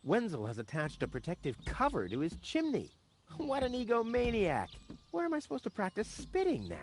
Wenzel has attached a protective cover to his chimney. What an egomaniac! Where am I supposed to practice spitting now?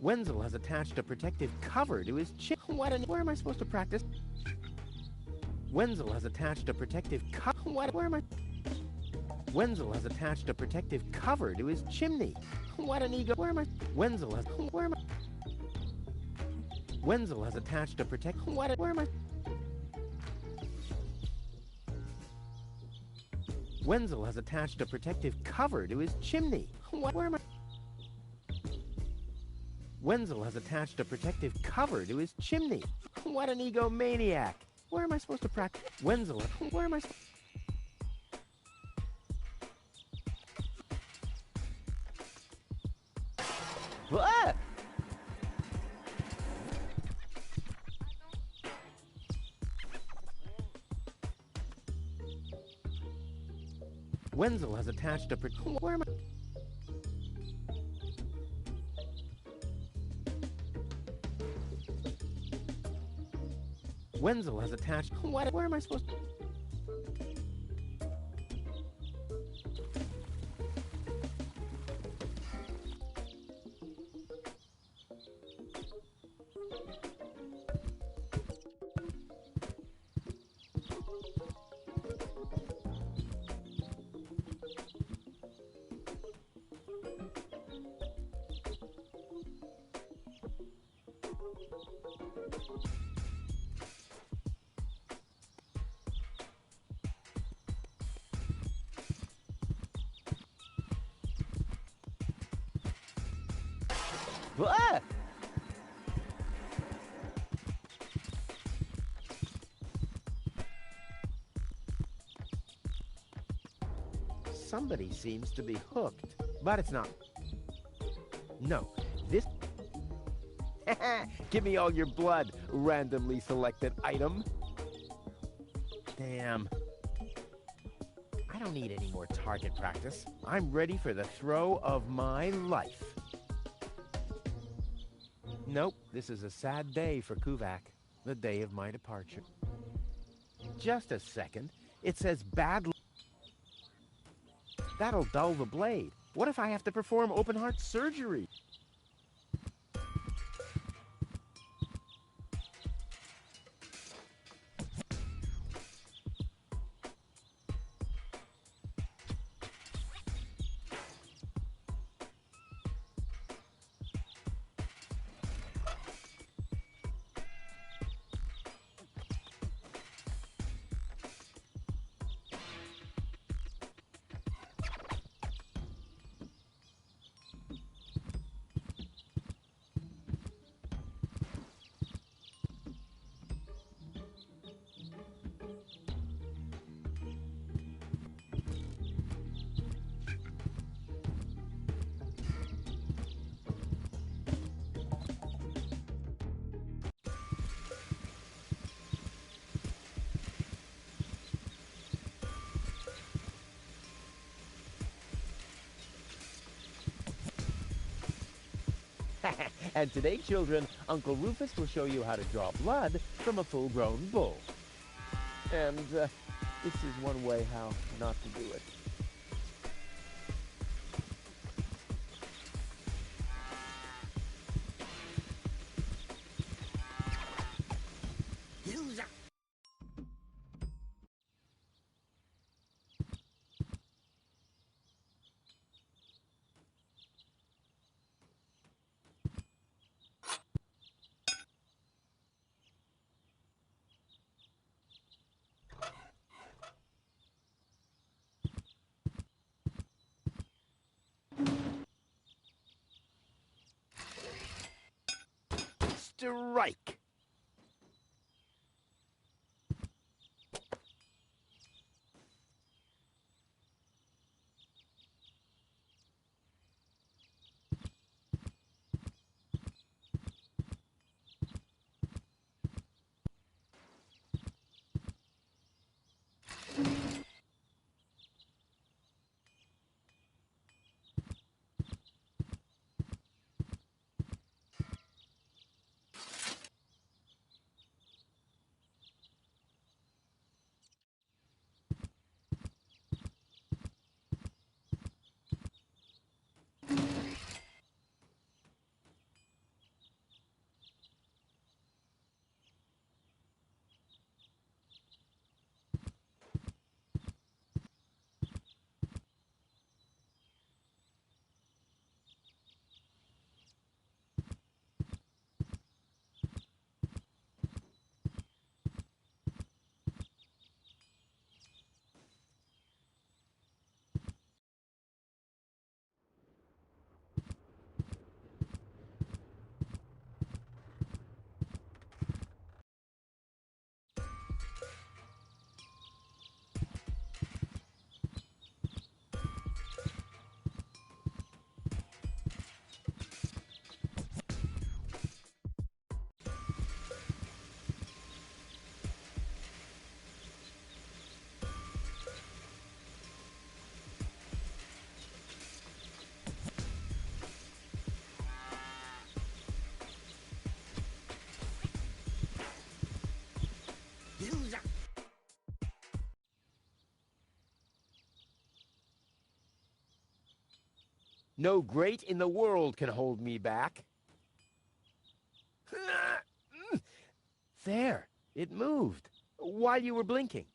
Wenzel has attached a protective cover to his chimney. Where am I supposed to practice? Wenzel has attached a protective cover. Wenzel has attached a protective cover to his chimney. What an ego! Where am I? Wenzel has. Where am I? Wenzel has attached a protect. Where am I? Wenzel has attached a protective cover to his chimney. Where am I? Wenzel has attached a protective cover to his chimney. What an egomaniac! Where am I supposed to practice? Wenzel, where am I? Ah! Wenzel has attached a where am I? Wenzel has attached. Where am I supposed to? Ah! Somebody seems to be hooked, but it's not. No, this... Give me all your blood, randomly selected item. Damn. I don't need any more target practice. I'm ready for the throw of my life. Nope, this is a sad day for Kuvak, the day of my departure. Just a second, it says bad. That'll dull the blade. What if I have to perform open heart surgery? And today, children, Uncle Rufus will show you how to draw blood from a full-grown bull. And this is one way how not to do it. strike! No great in the world can hold me back. There, it moved while you were blinking.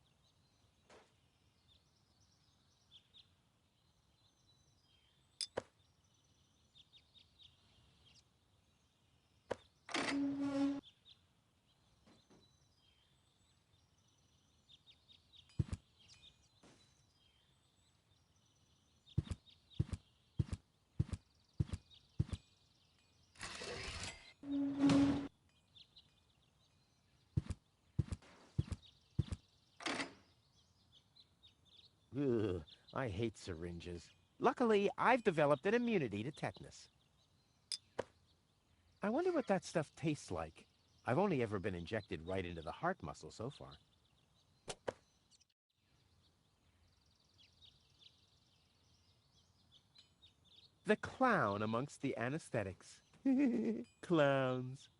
Ugh, I hate syringes. Luckily, I've developed an immunity to tetanus. I wonder what that stuff tastes like. I've only ever been injected right into the heart muscle so far. The clown amongst the anesthetics. Clowns.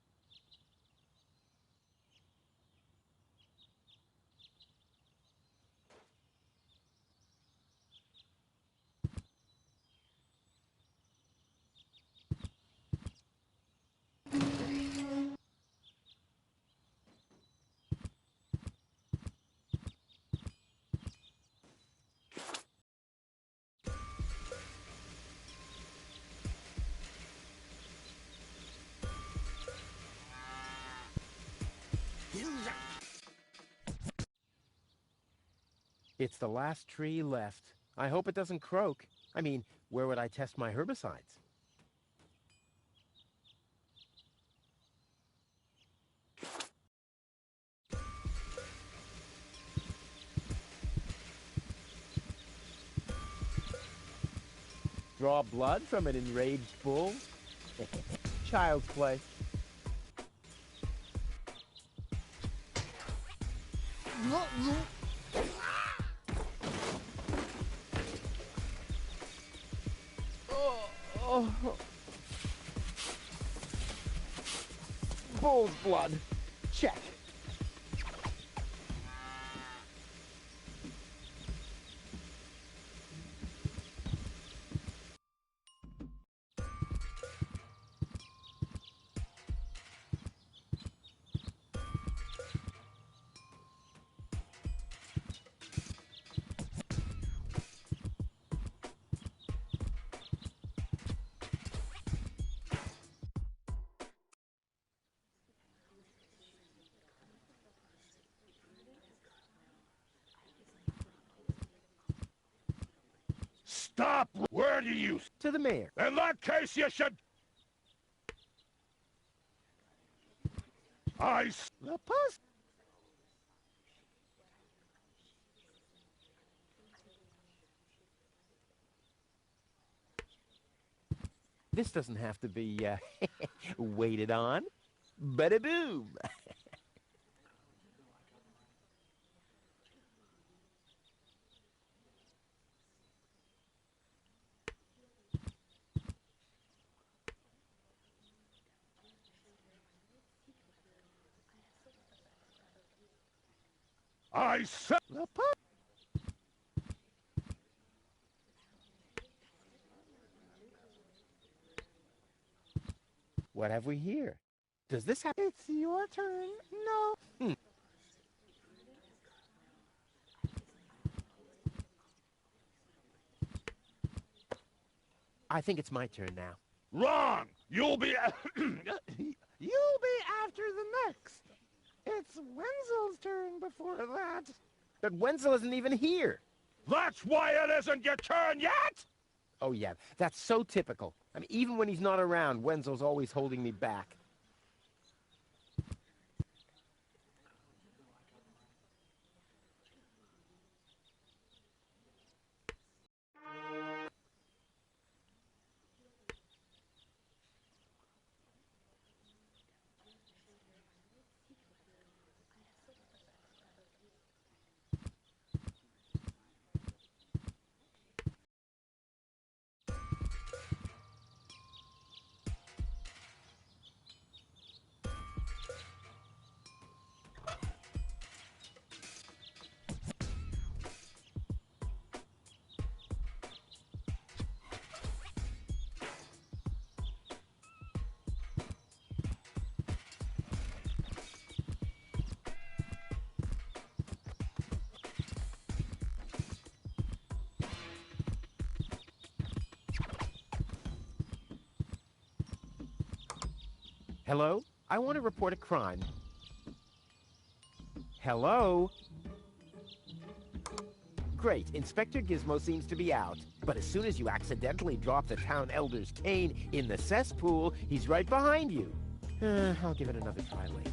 It's the last tree left. I hope it doesn't croak. I mean, where would I test my herbicides? Draw blood from an enraged bull? Child's play. Oh. Bull's blood. Check. Stop! Where do you... To the mayor. In that case, you should... The pus. This doesn't have to be waited on. Bada boom! I said the pus. What have we here? Does this happen? It's your turn. No. I think it's my turn now. Wrong. You'll be. You'll be after the next. It's Wenzel's turn before that. But Wenzel isn't even here. That's why it isn't your turn yet. Oh, yeah, that's so typical. I mean, even when he's not around, Wenzel's always holding me back. Hello? I want to report a crime. Hello? Great, Inspector Gizmo seems to be out. But as soon as you accidentally drop the town elder's cane in the cesspool, he's right behind you. I'll give it another try later.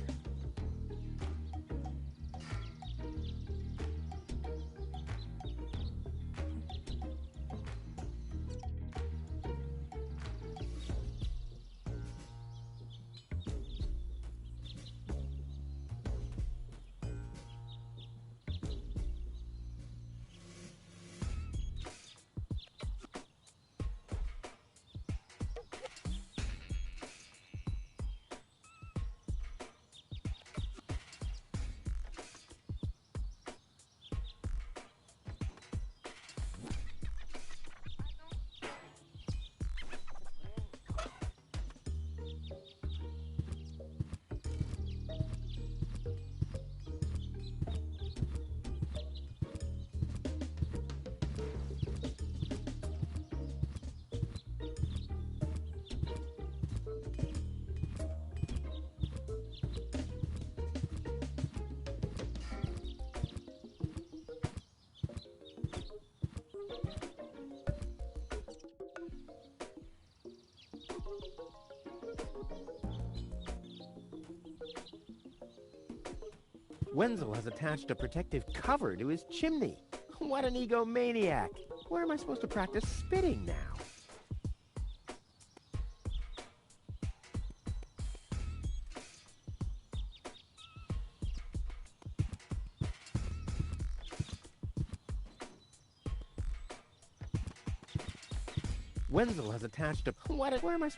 Wenzel has attached a protective cover to his chimney. What an egomaniac! Where am I supposed to practice spitting now? Wenzel has attached a... Where am I...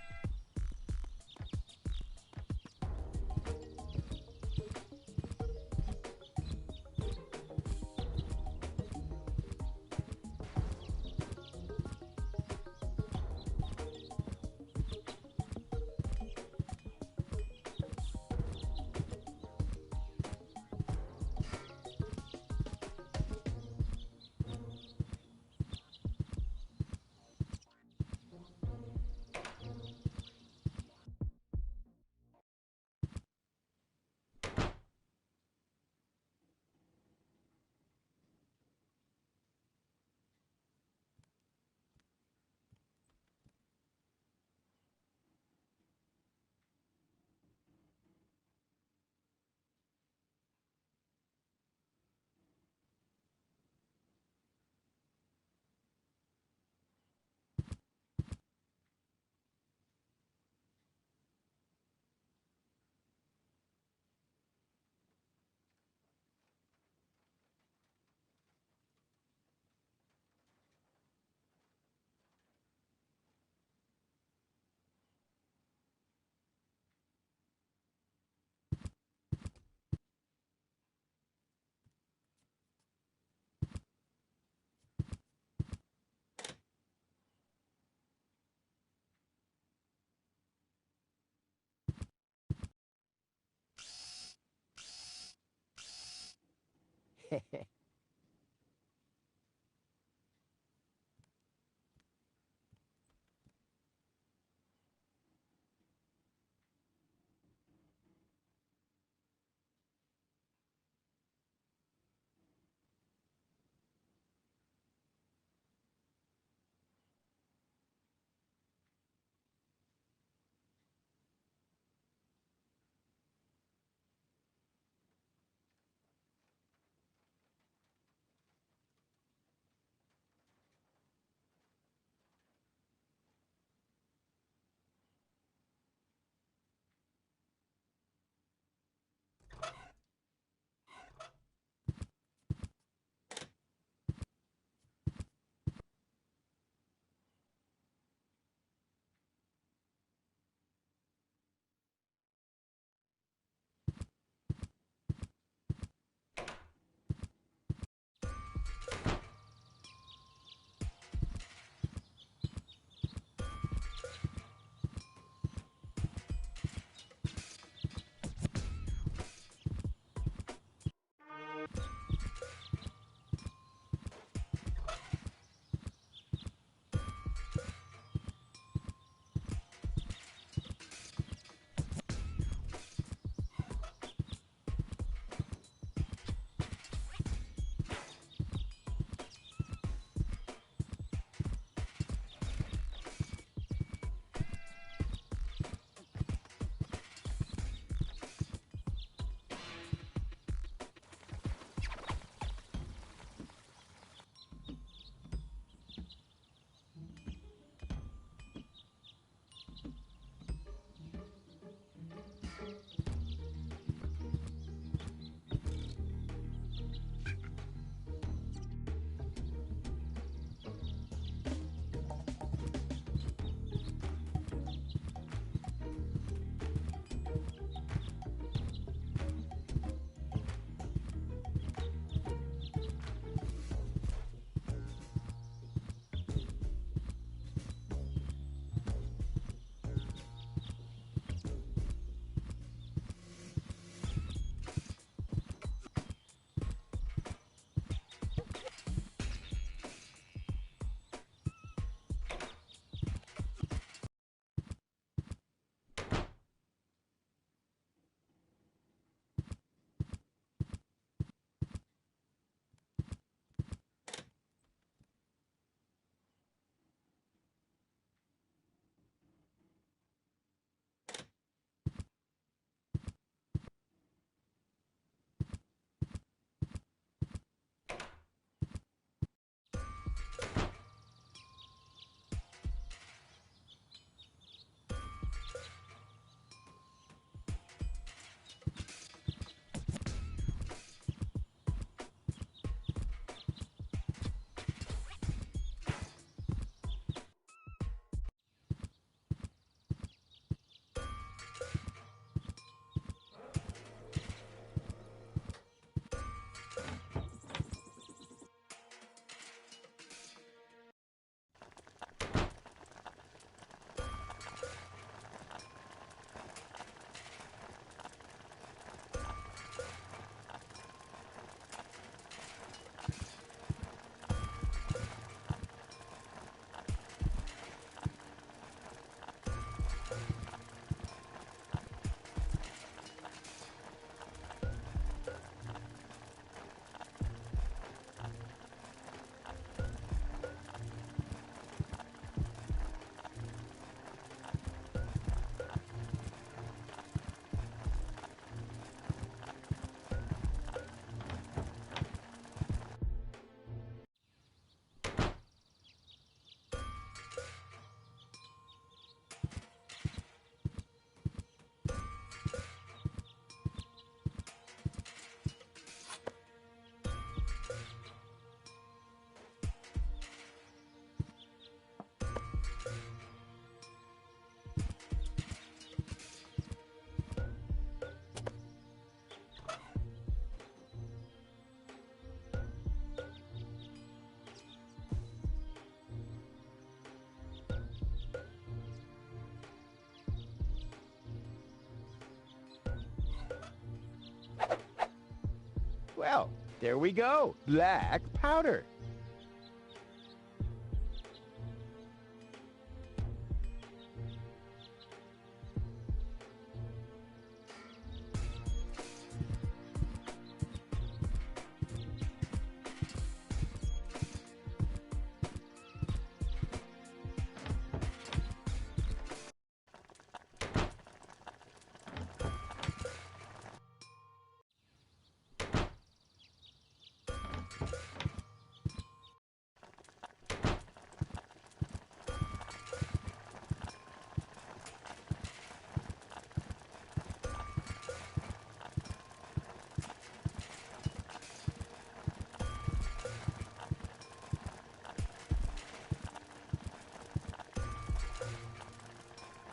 Well, There we go. Black powder.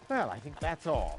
Well, I think that's all.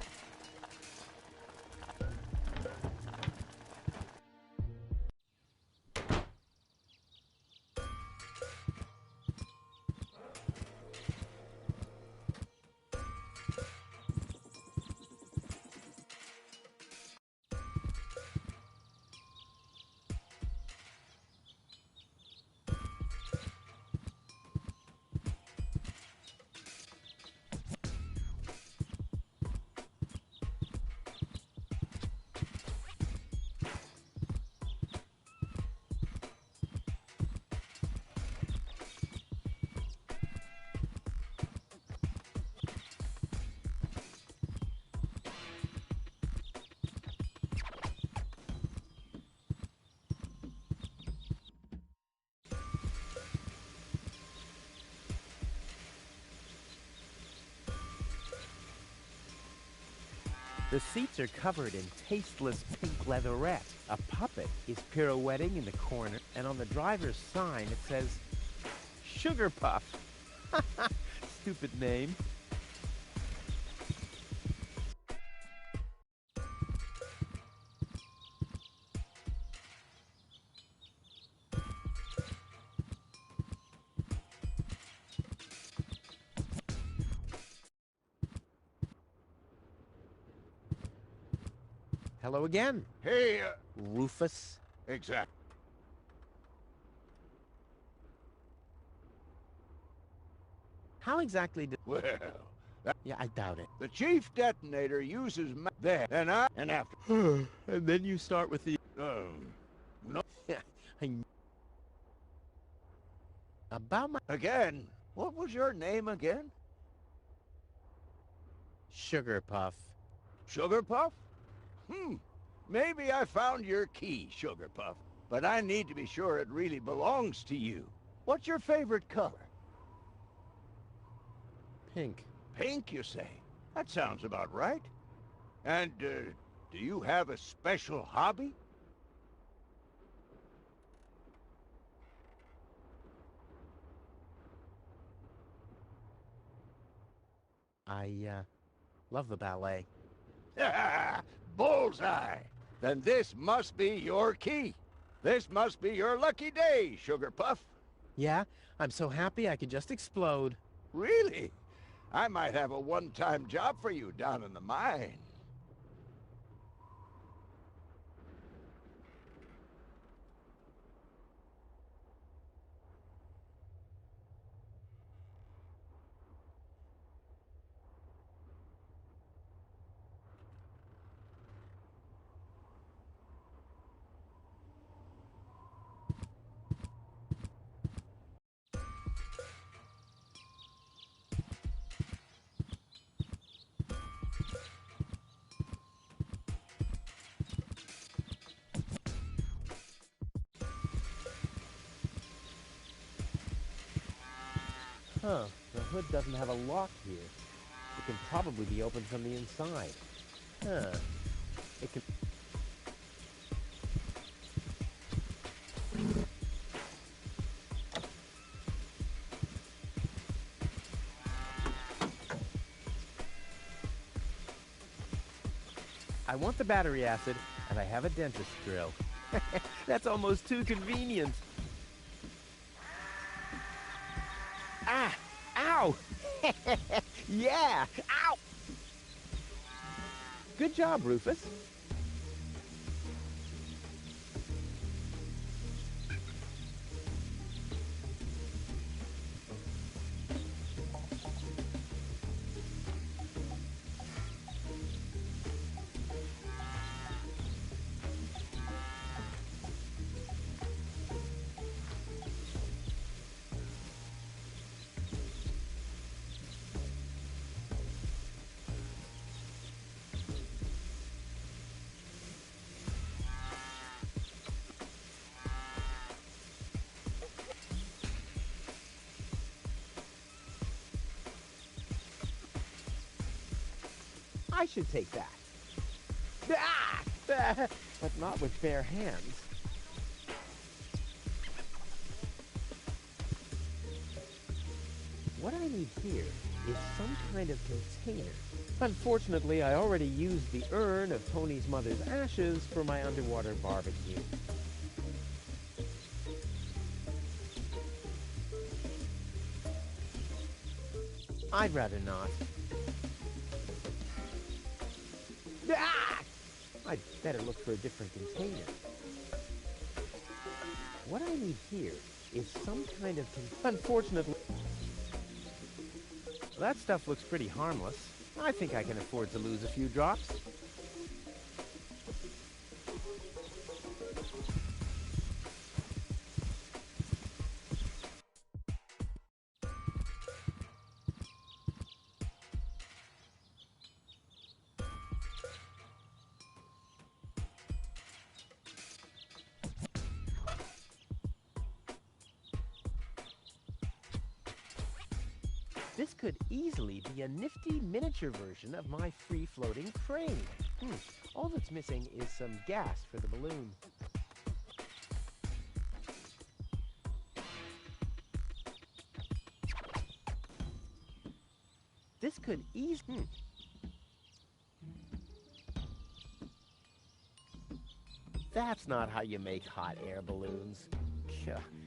The seats are covered in tasteless pink leatherette. A puppet is pirouetting in the corner, and on the driver's sign it says, Sugar Puff. Stupid name. Hello again, Hey, Rufus. exact. How exactly did... Well, Yeah, I doubt it. the chief detonator uses then, and after. And then you start with the... No. About my... Again, what was your name again? Sugar Puff. Sugar Puff? Maybe I found your key, Sugar Puff, but I need to be sure it really belongs to you. What's your favorite color? Pink. Pink, you say? That sounds about right. And, do you have a special hobby? I, love the ballet. Bullseye! Then this must be your key. This must be your lucky day, Sugar Puff. Yeah, I'm so happy I could just explode. Really? I might have a one-time job for you down in the mine. Huh, the hood doesn't have a lock here. It can probably be opened from the inside. Huh. It can... I want the battery acid, and I have a dentist drill. That's almost too convenient. Ah! Ow! Yeah! Ow! Good job, Rufus. I should take that. Ah! But not with bare hands. What I need here is some kind of container. Unfortunately, I already used the urn of Tony's mother's ashes for my underwater barbecue. I'd rather not. Ah! I'd better look for a different container. What I need here is some kind of unfortunately... That stuff looks pretty harmless. I think I can afford to lose a few drops. This could easily be a nifty miniature version of my free-floating crane. All that's missing is some gas for the balloon. This could easily... That's not how you make hot air balloons.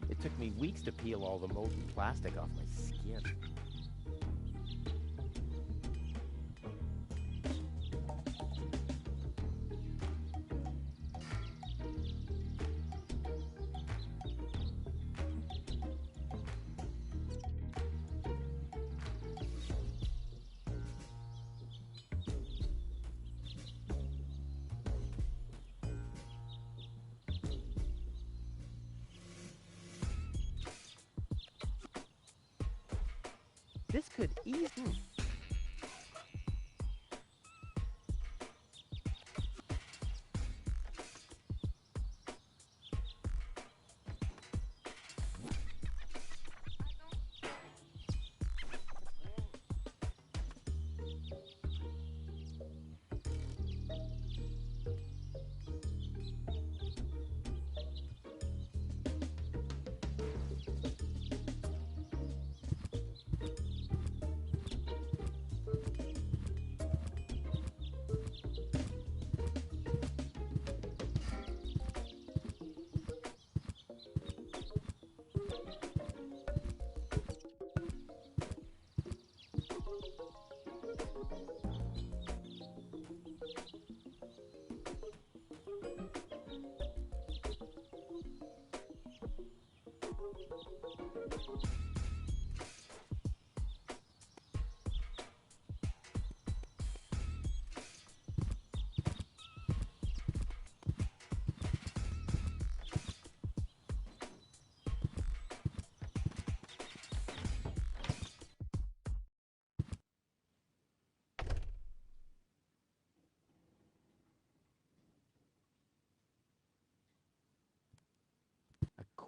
It took me weeks to peel all the molten plastic off my skin. This could easily...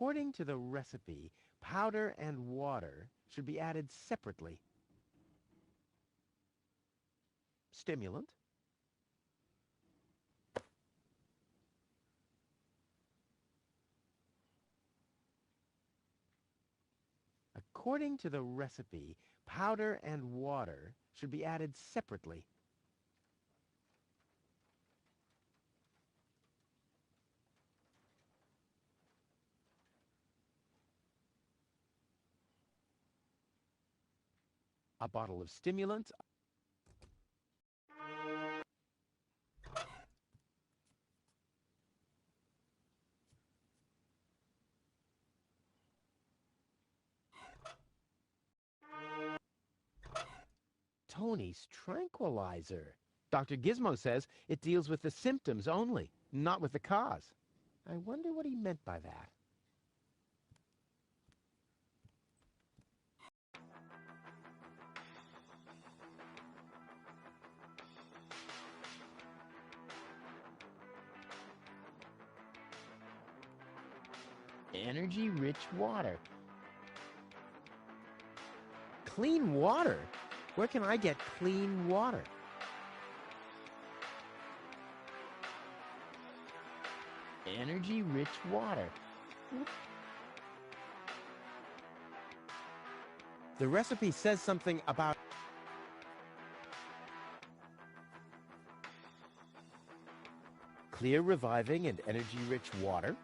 According to the recipe, powder and water should be added separately. Stimulant. According to the recipe, powder and water should be added separately. A bottle of stimulant. Tony's tranquilizer. Dr. Gizmo says it deals with the symptoms only, not with the cause. I wonder what he meant by that. Energy-rich water. Clean water? Where can I get clean water? energy-rich water. The recipe says something about clear, reviving, and energy-rich water.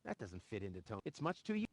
That doesn't fit into tone. It's much too...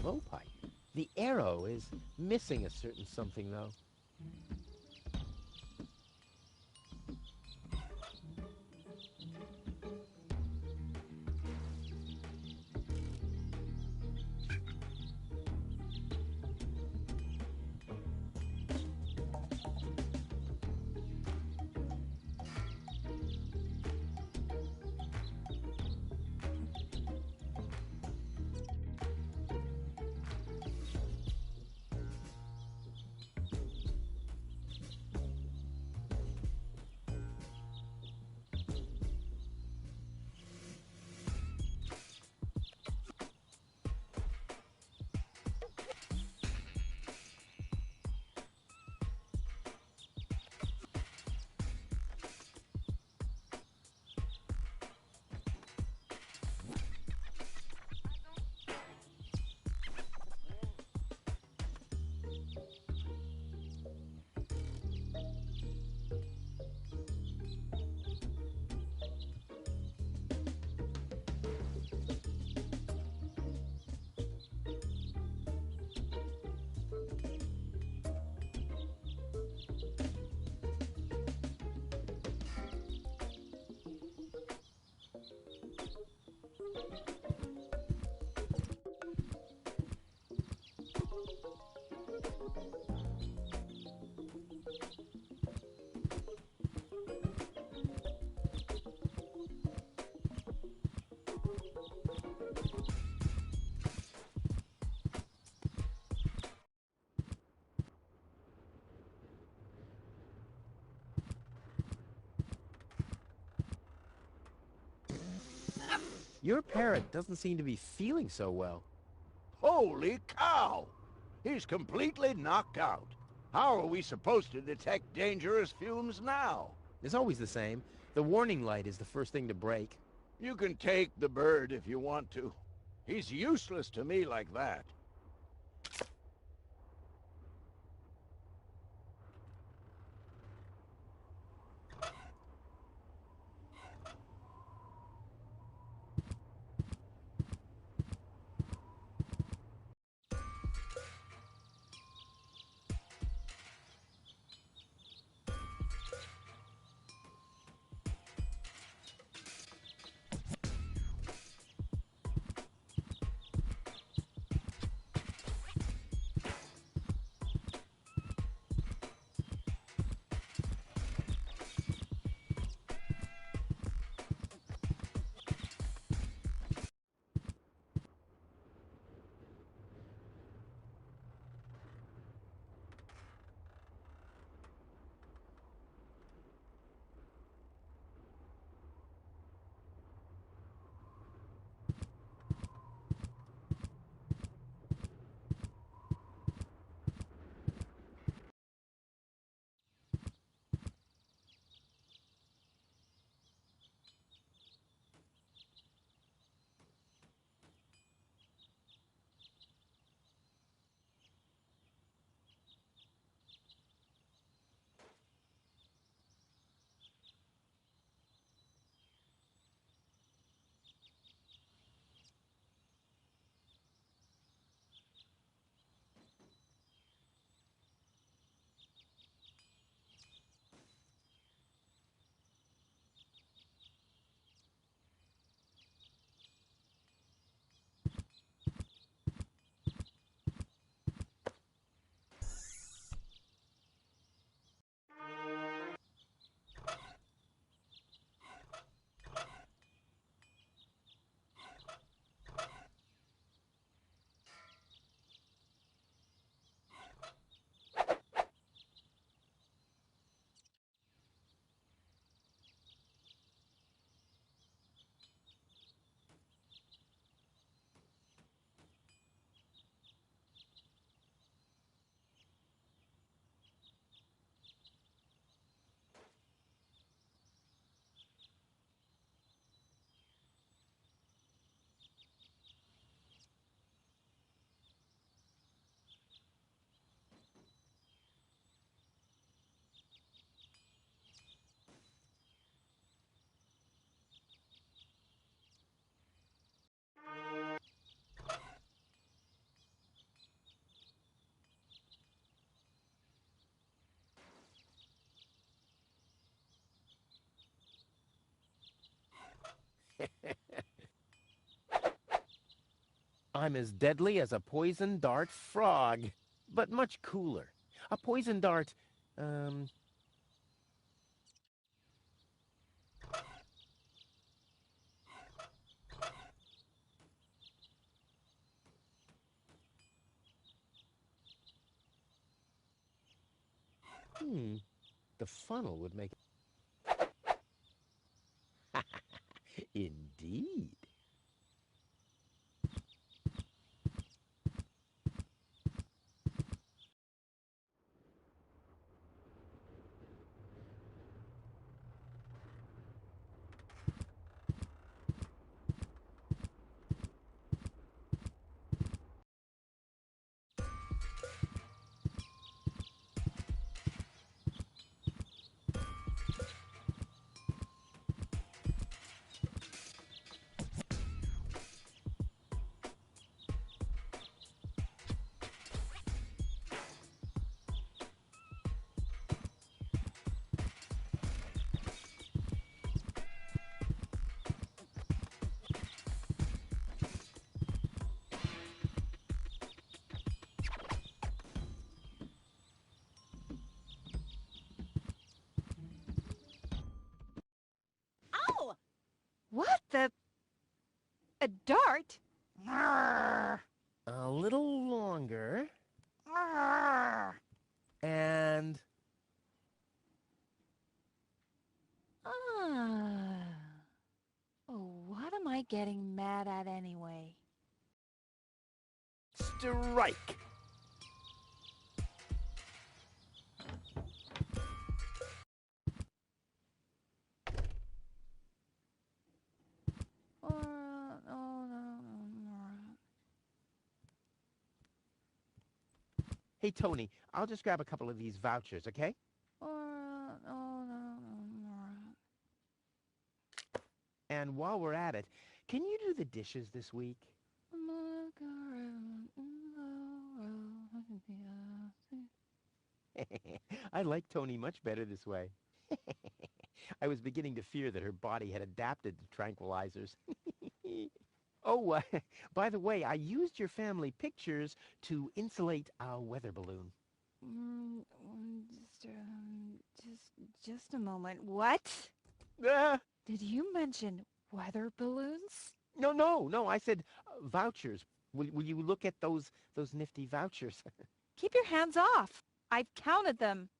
blowpipe. The arrow is missing a certain something, though. Your parrot doesn't seem to be feeling so well. Holy cow! He's completely knocked out. How are we supposed to detect dangerous fumes now? It's always the same. The warning light is the first thing to break. You can take the bird if you want to. He's useless to me like that. I'm as deadly as a poison dart frog, but much cooler. A poison dart, um... the funnel would make... Indeed. Ow! What the? A dart? Arrgh. A little longer. Arrgh. And... Ah. Oh, what am I getting mad at anyway? strike! Hey, Tony, I'll just grab a couple of these vouchers, okay? And while we're at it, can you do the dishes this week? I like Tony much better this way. I was beginning to fear that her body had adapted to tranquilizers. Oh, by the way, I used your family pictures to insulate our weather balloon. Just a moment. What? Ah! Did you mention weather balloons? No, I said vouchers. Will you look at those nifty vouchers? Keep your hands off. I've counted them.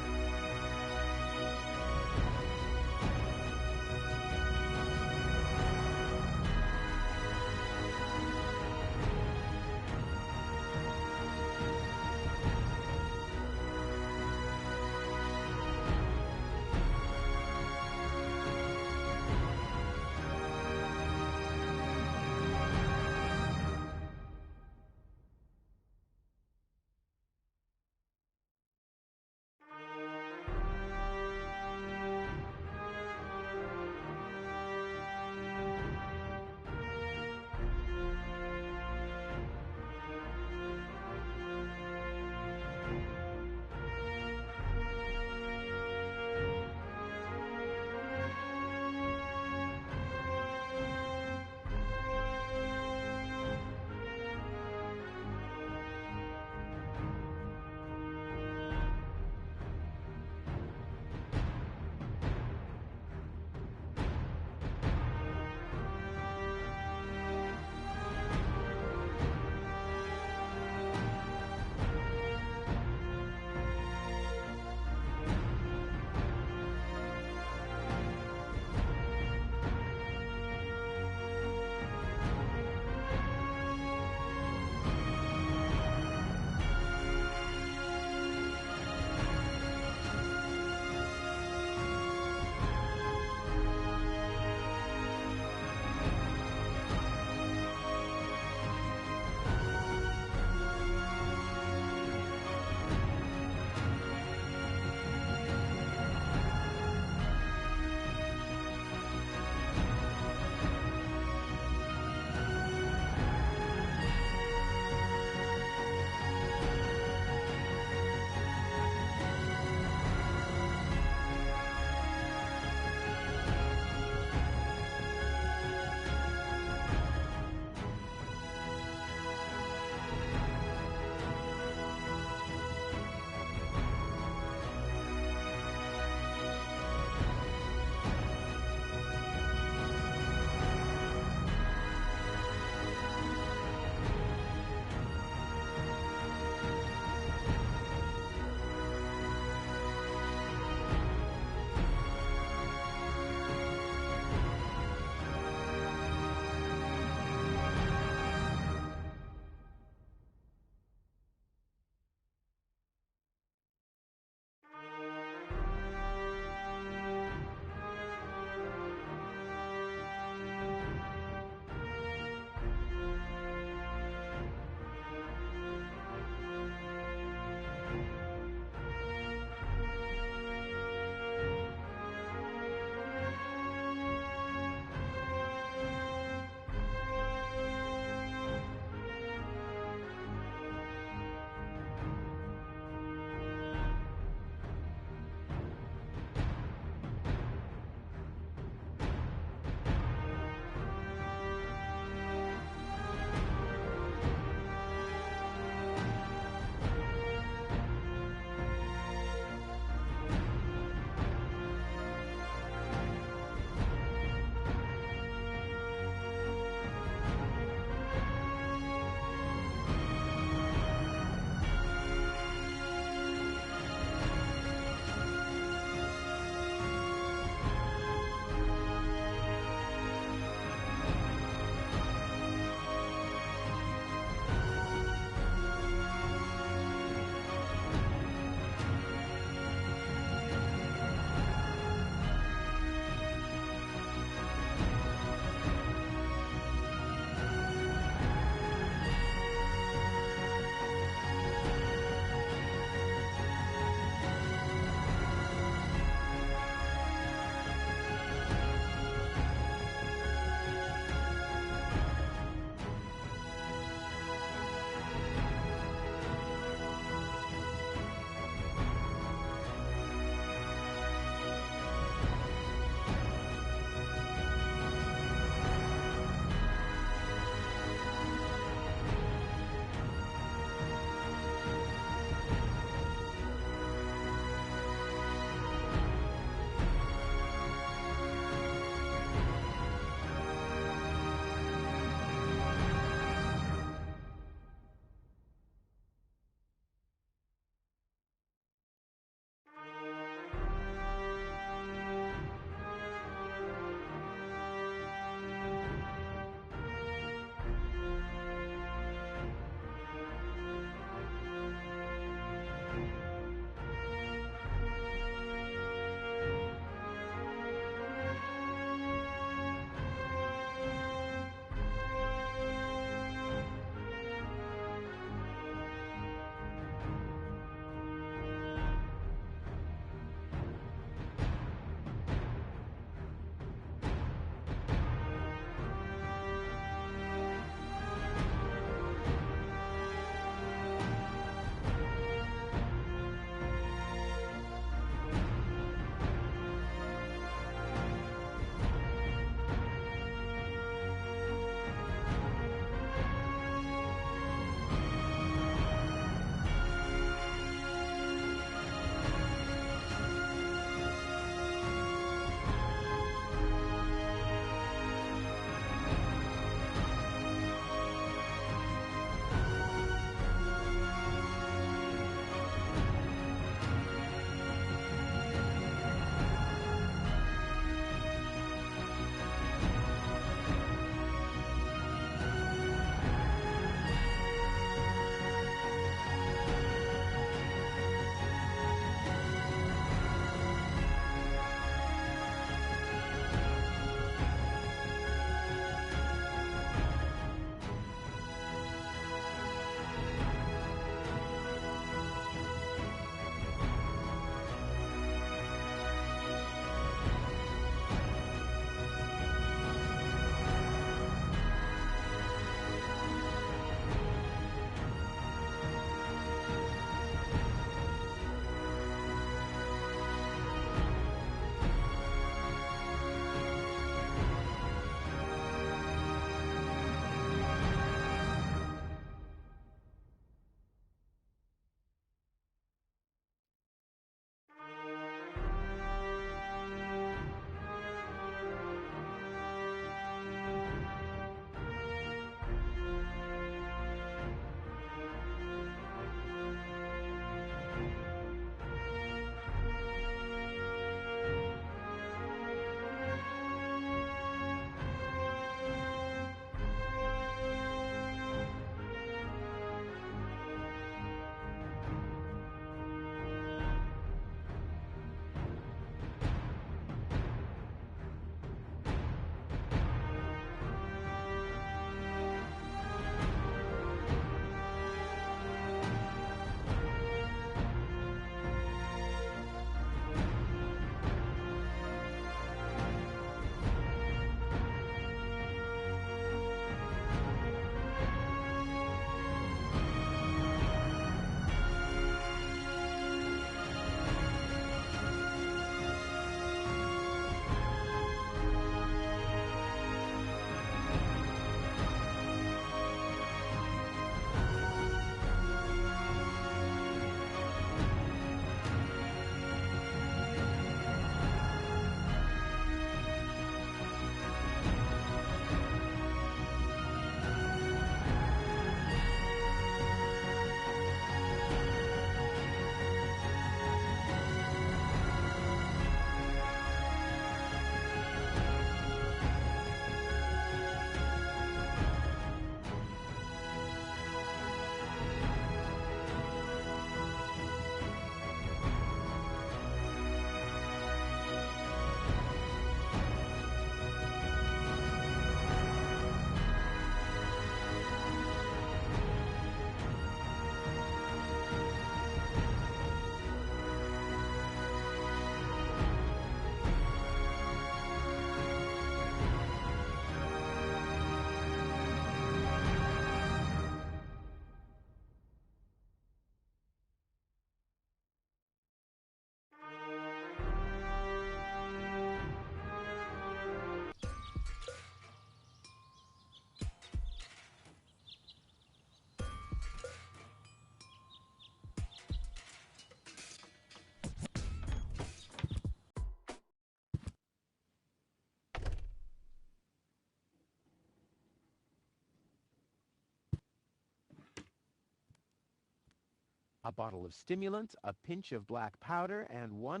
a bottle of stimulant, a pinch of black powder, and one...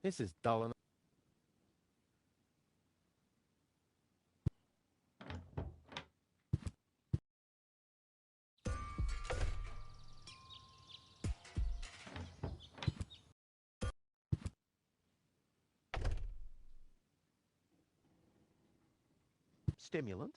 This is dull enough. Stimulant.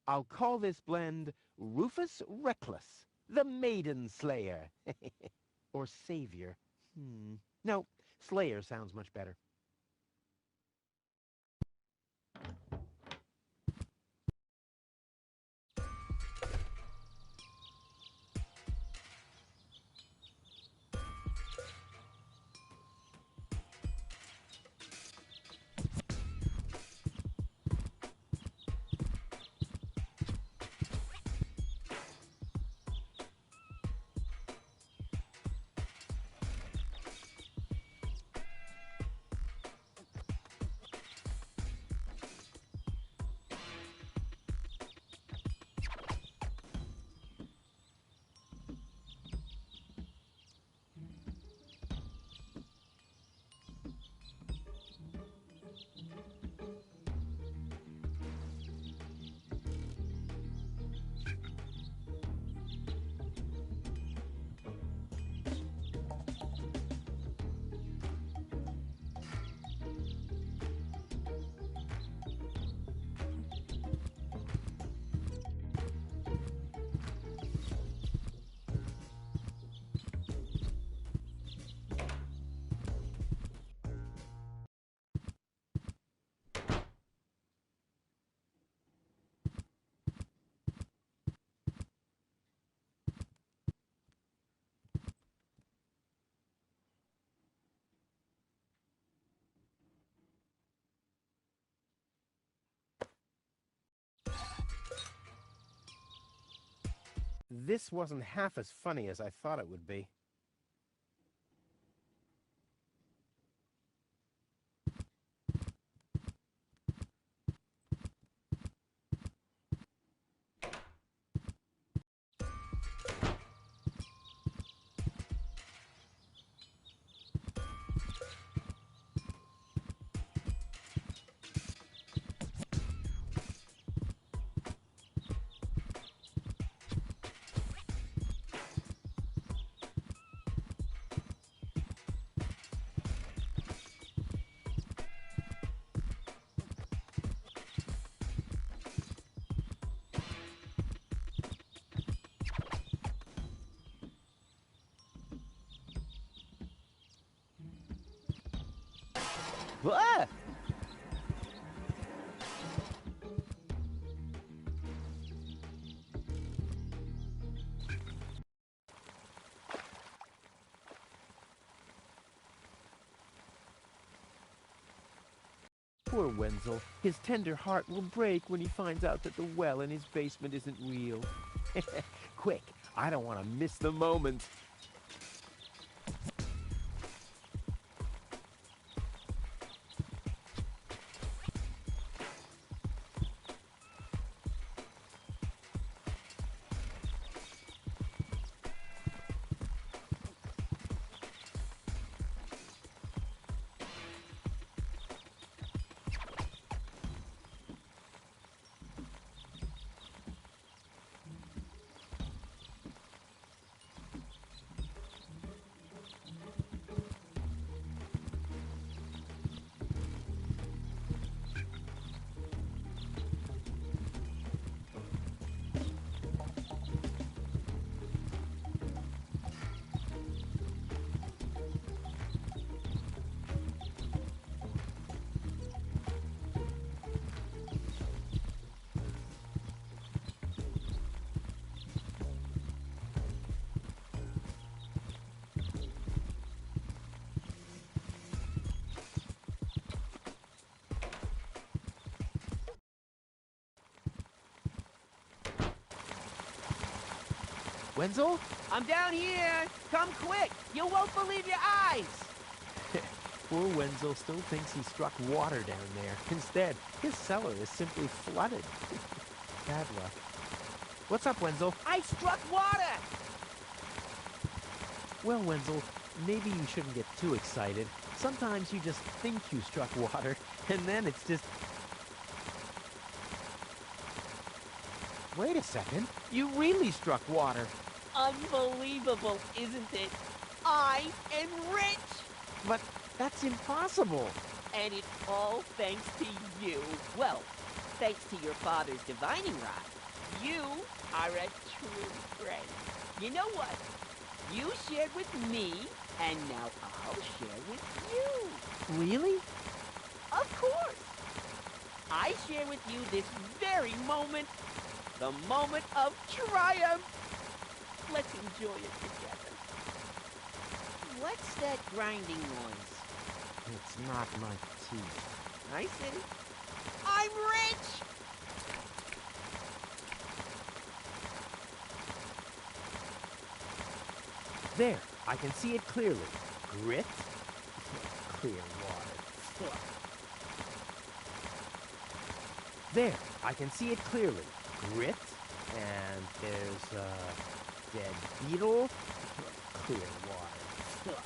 I'll call this blend Rufus Reckless, the Maiden Slayer. Or Savior. No, Slayer sounds much better. This wasn't half as funny as I thought it would be. Ah! Poor Wenzel. His tender heart will break when he finds out that the well in his basement isn't real. Quick, I don't want to miss the moment. Wenzel? I'm down here. Come quick. You won't believe your eyes. Poor Wenzel still thinks he struck water down there. Instead, his cellar is simply flooded. Bad luck. What's up, Wenzel? I struck water. Well, Wenzel, maybe you shouldn't get too excited. Sometimes you just think you struck water, and then it's just... Wait a second. You really struck water. Unbelievable, isn't it? I am rich. But that's impossible. And it's all thanks to you. Well, thanks to your father's divining rod. You are a true friend. You know what? You shared with me, and now I'll share with you. Really? Of course. I share with you this very moment, the moment of triumph. Let's enjoy it together. What's that grinding noise? It's not my teeth. I see. I'm rich! There, I can see it clearly. Grit? Clear water. There, I can see it clearly. Grit, and there's a dead beetle. Clear water.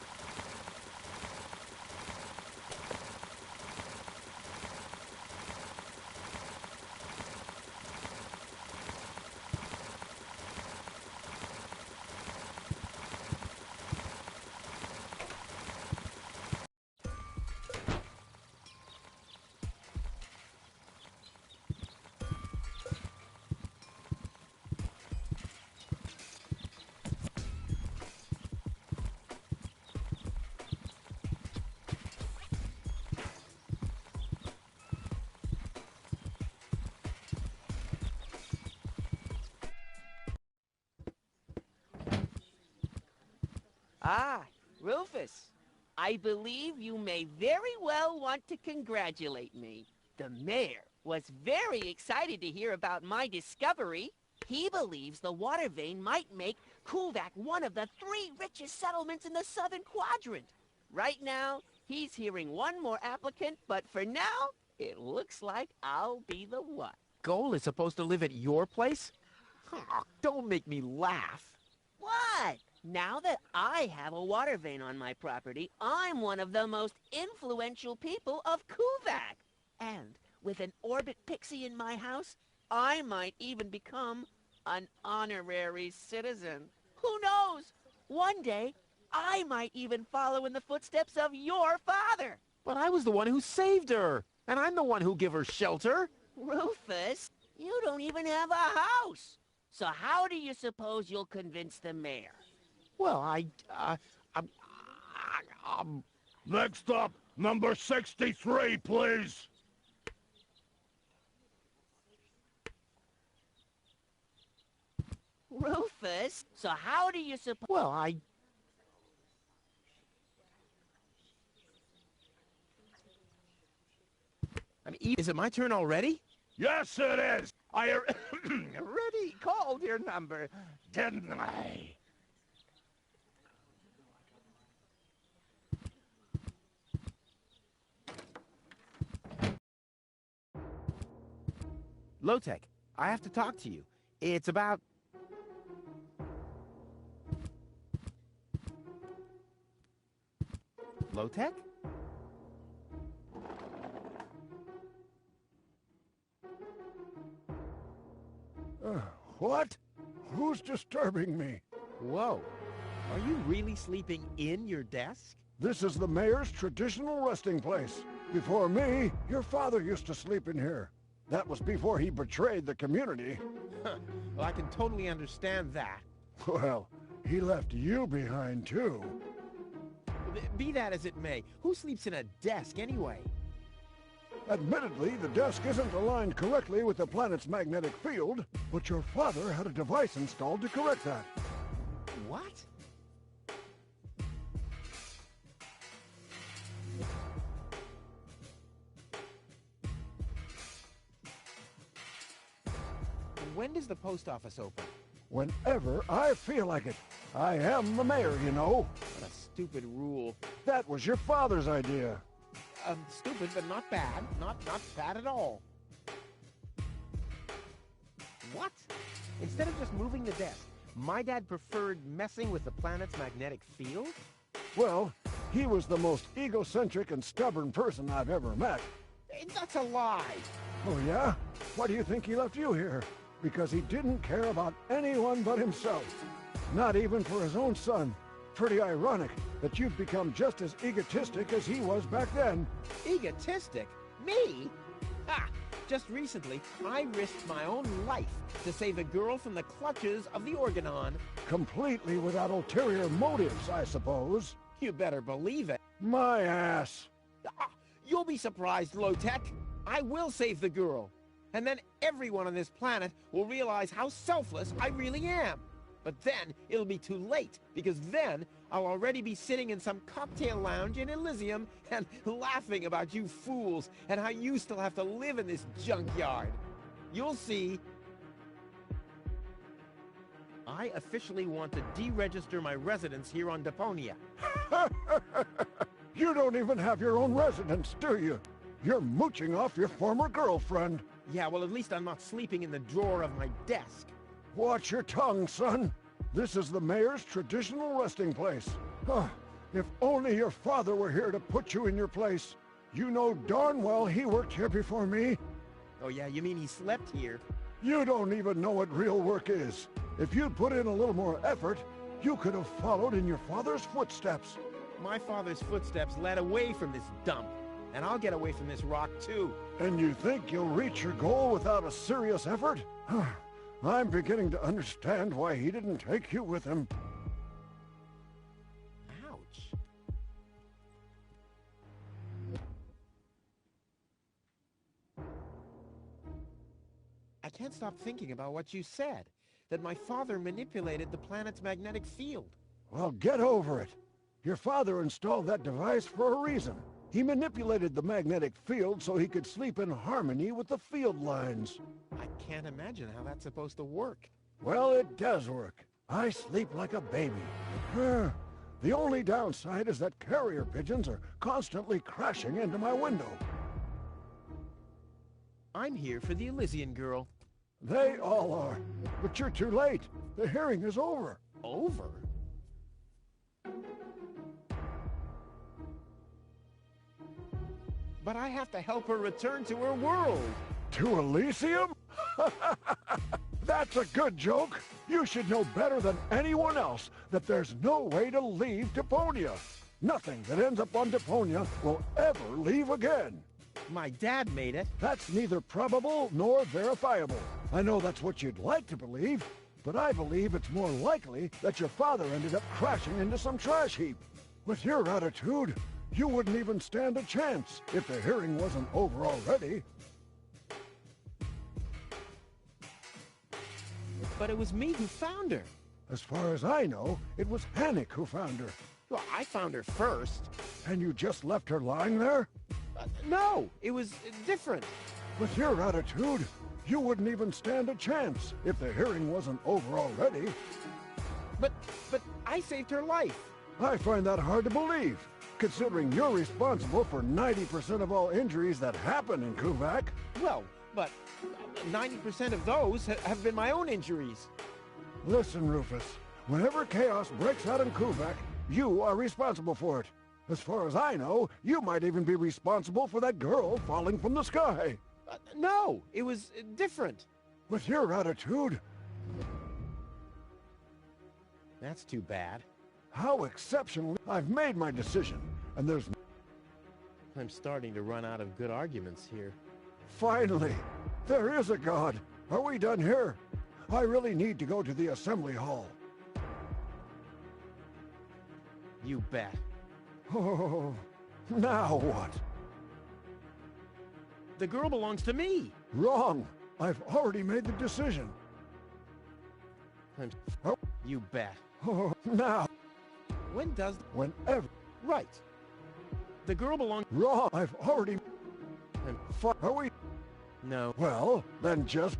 Ah, Rufus. I believe you may very well want to congratulate me. The mayor was very excited to hear about my discovery. He believes the water vein might make Kuvak one of the 3 richest settlements in the southern quadrant. Right now, he's hearing one more applicant, but for now, it looks like I'll be the one. Gold is supposed to live at your place? Oh, don't make me laugh. What? Now that I have a water vein on my property, I'm one of the most influential people of Kuvak. And with an orbit pixie in my house, I might even become an honorary citizen. Who knows? One day, I might even follow in the footsteps of your father. But I was the one who saved her, and I'm the one who gave her shelter. Rufus, you don't even have a house. So how do you suppose you'll convince the mayor? Well, Next up, number 63, please. Rufus, so how do you suppose... well, is it my turn already? Yes, it is. I Already called your number, didn't I? Low-Tech, I have to talk to you. It's about... Low-Tech? What? Who's disturbing me? Whoa. Are you really sleeping in your desk? This is the mayor's traditional resting place. Before me, your father used to sleep in here. That was before he betrayed the community. Well, I can totally understand that. Well, he left you behind, too. Be that as it may, who sleeps in a desk anyway? Admittedly, the desk isn't aligned correctly with the planet's magnetic field, but your father had a device installed to correct that. What? When does the post office open? whenever I feel like it. I am the mayor, you know. What a stupid rule. That was your father's idea. Stupid, but not bad. Not bad at all. What? Instead of just moving the desk, my dad preferred messing with the planet's magnetic field? Well, he was the most egocentric and stubborn person I've ever met. That's a lie. Oh, yeah? Why do you think he left you here? Because he didn't care about anyone but himself. Not even for his own son. Pretty ironic that you've become just as egotistic as he was back then. Egotistic? Me? Ha! Just recently, I risked my own life to save a girl from the clutches of the Organon. Completely without ulterior motives, I suppose. You better believe it. My ass. You'll be surprised, Low-Tech. I will save the girl. And then everyone on this planet will realize how selfless I really am. But then it'll be too late, because then I'll already be sitting in some cocktail lounge in Elysium and laughing about you fools and how you still have to live in this junkyard. You'll see. I officially want to deregister my residence here on Deponia. You don't even have your own residence, do you? You're mooching off your former girlfriend. Yeah, well, at least I'm not sleeping in the drawer of my desk. Watch your tongue, son. This is the mayor's traditional resting place. If only your father were here to put you in your place. You know darn well he worked here before me. Oh yeah, you mean he slept here? You don't even know what real work is. If you'd put in a little more effort, you could have followed in your father's footsteps. My father's footsteps led away from this dump, and I'll get away from this rock too. And you think you'll reach your goal without a serious effort? I'm beginning to understand why he didn't take you with him. Ouch. I can't stop thinking about what you said, that my father manipulated the planet's magnetic field. Well, get over it. Your father installed that device for a reason. He manipulated the magnetic field so he could sleep in harmony with the field lines. I can't imagine how that's supposed to work. Well, it does work. I sleep like a baby. The only downside is that carrier pigeons are constantly crashing into my window. I'm here for the Elysian girl. They all are. But you're too late. The hearing is over. Over? But I have to help her return to her world. To Elysium? That's a good joke. You should know better than anyone else that there's no way to leave Deponia. Nothing that ends up on Deponia will ever leave again. My dad made it. That's neither probable nor verifiable. I know that's what you'd like to believe, but I believe it's more likely that your father ended up crashing into some trash heap. With your attitude, you wouldn't even stand a chance if the hearing wasn't over already. But it was me who found her. As far as I know, it was Hannick who found her. Well, I found her first. And you just left her lying there? No, it was different. With your attitude, you wouldn't even stand a chance if the hearing wasn't over already. But I saved her life. I find that hard to believe, considering you're responsible for 90% of all injuries that happen in Kuvak. Well, but 90% of those have been my own injuries. Listen, Rufus, whenever chaos breaks out in Kuvak, you are responsible for it. As far as I know, you might even be responsible for that girl falling from the sky. No, it was different. With your attitude... That's too bad. How exceptionally... I've made my decision, and there's... I'm starting to run out of good arguments here. Finally! There is a God! Are we done here? I really need to go to the assembly hall. You bet. Oh, now what? The girl belongs to me. Wrong. I've already made the decision. You bet. Oh, now. When does... Whenever. Right. The girl belongs... Wrong. I've already... Are we... No. Well, then just...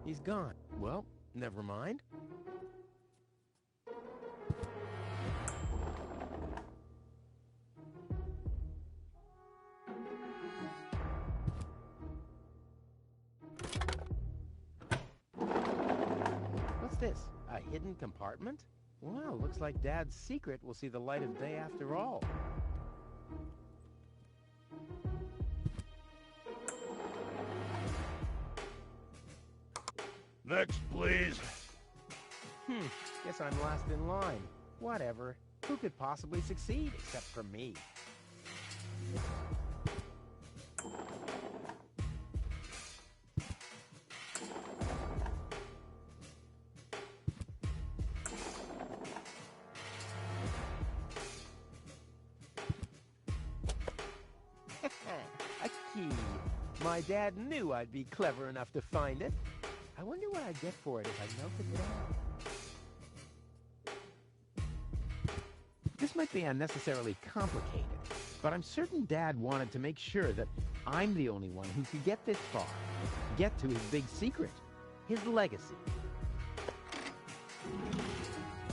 He's gone. Well, never mind. What's this? A hidden compartment? Well, looks like Dad's secret will see the light of day after all. Next, please. Guess I'm last in line. Whatever. Who could possibly succeed except for me? A key. My dad knew I'd be clever enough to find it. I wonder what I'd get for it if I melt it down. This might be unnecessarily complicated, but I'm certain Dad wanted to make sure that I'm the only one who could get this far. Get to his big secret. His legacy.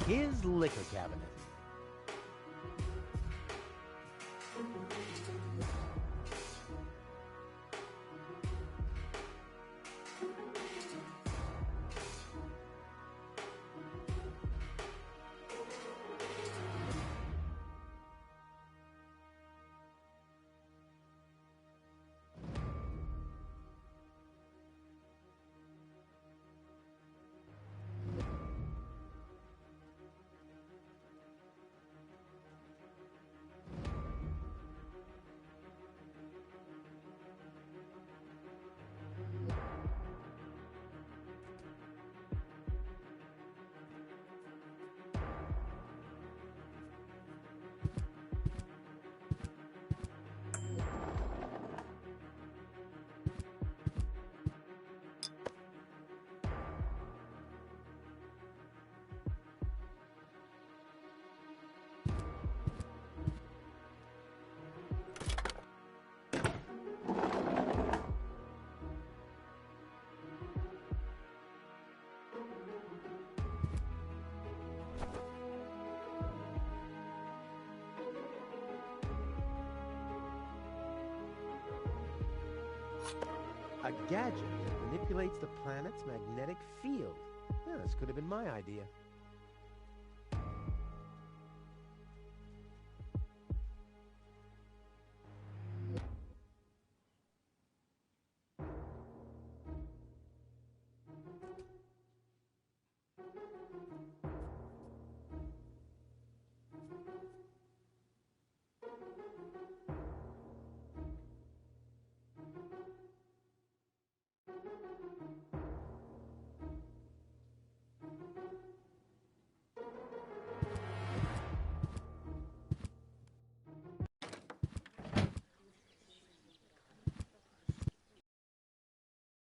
His liquor cabinet. A gadget that manipulates the planet's magnetic field. Yeah, this could have been my idea.